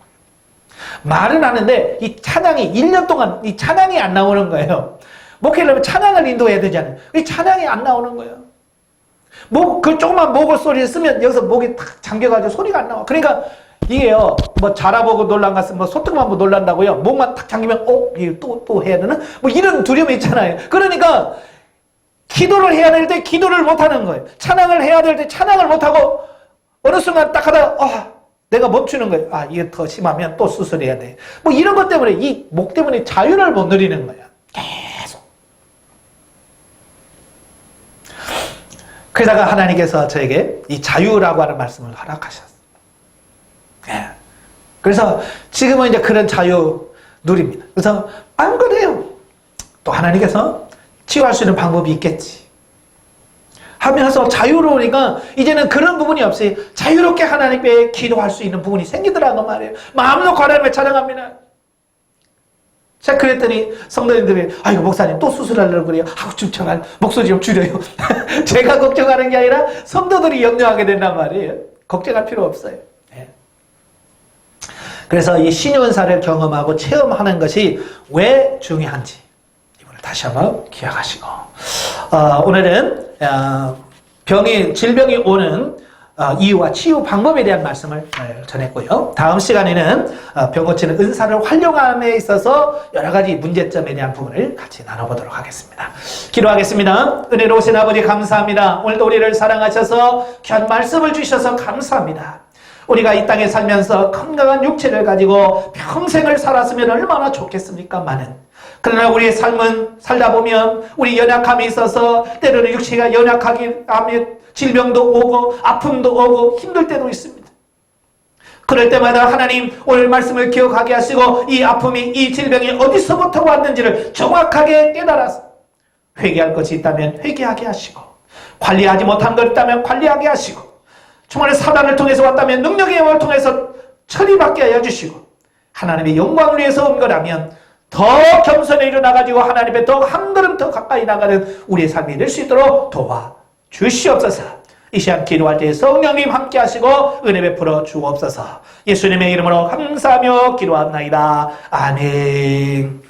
말은 하는데 이 찬양이 1년 동안 이 찬양이 안 나오는 거예요. 목회를 하면 찬양을 인도해야 되잖아요. 이 찬양이 안 나오는 거예요. 그 조그만 목을 소리를 쓰면 여기서 목이 탁 잠겨가지고 소리가 안 나와. 그러니까 이게요, 자라보고 놀란 같으면 소뚜껑만 보고 놀란다고요. 목만 탁 잠기면, 이거 또 해야 되나? 이런 두려움이 있잖아요. 그러니까 기도를 해야 될 때 기도를 못 하는 거예요. 찬양을 해야 될 때 찬양을 못 하고 어느 순간 딱 하다가 내가 멈추는 거예요. 이게 더 심하면 또 수술해야 돼. 이런 것 때문에 이 목 때문에 자유를 못 누리는 거예요. 계속. 그러다가 하나님께서 저에게 이 자유라고 하는 말씀을 허락하셨어요. 그래서 지금은 이제 그런 자유 누립니다. 그래서 그래요. 또 하나님께서 치유할 수 있는 방법이 있겠지 하면서 자유로우니까 이제는 그런 부분이 없어요. 자유롭게 하나님께 기도할 수 있는 부분이 생기더라고 말이에요. 마음 놓고 하나님을 찬양합니다. 제가 그랬더니 성도님들이 이거 목사님 또 수술하려고 그래요. 좀 제발 목소리 좀 줄여요. 제가 걱정하는 게 아니라 성도들이 염려하게 된단 말이에요. 걱정할 필요 없어요. 그래서 이 신유은사를 경험하고 체험하는 것이 왜 중요한지 이번에 다시 한번 기억하시고 오늘은 질병이 오는 이유와 치유 방법에 대한 말씀을 전했고요. 다음 시간에는 병 고치는 은사를 활용함에 있어서 여러 가지 문제점에 대한 부분을 같이 나눠보도록 하겠습니다. 기도하겠습니다. 은혜로우신 아버지 감사합니다. 오늘도 우리를 사랑하셔서 귀한 말씀을 주셔서 감사합니다. 우리가 이 땅에 살면서 건강한 육체를 가지고 평생을 살았으면 얼마나 좋겠습니까마는 그러나 우리의 삶은 살다 보면 우리 연약함이 있어서 때로는 육체가 연약하기 하며 질병도 오고 아픔도 오고 힘들 때도 있습니다. 그럴 때마다 하나님 오늘 말씀을 기억하게 하시고 이 아픔이 이 질병이 어디서부터 왔는지를 정확하게 깨달아서 회개할 것이 있다면 회개하게 하시고 관리하지 못한 것 있다면 관리하게 하시고 정말 사단을 통해서 왔다면 능력의 영을 통해서 처리받게 하여 주시고 하나님의 영광을 위해서 온 거라면 더 겸손히 일어나가지고 하나님의 더 한 걸음 더 가까이 나가는 우리의 삶이 될 수 있도록 도와주시옵소서. 이 시간 기도할 때 성령님 함께 하시고 은혜 베풀어 주옵소서. 예수님의 이름으로 감사하며 기도합나이다. 아멘.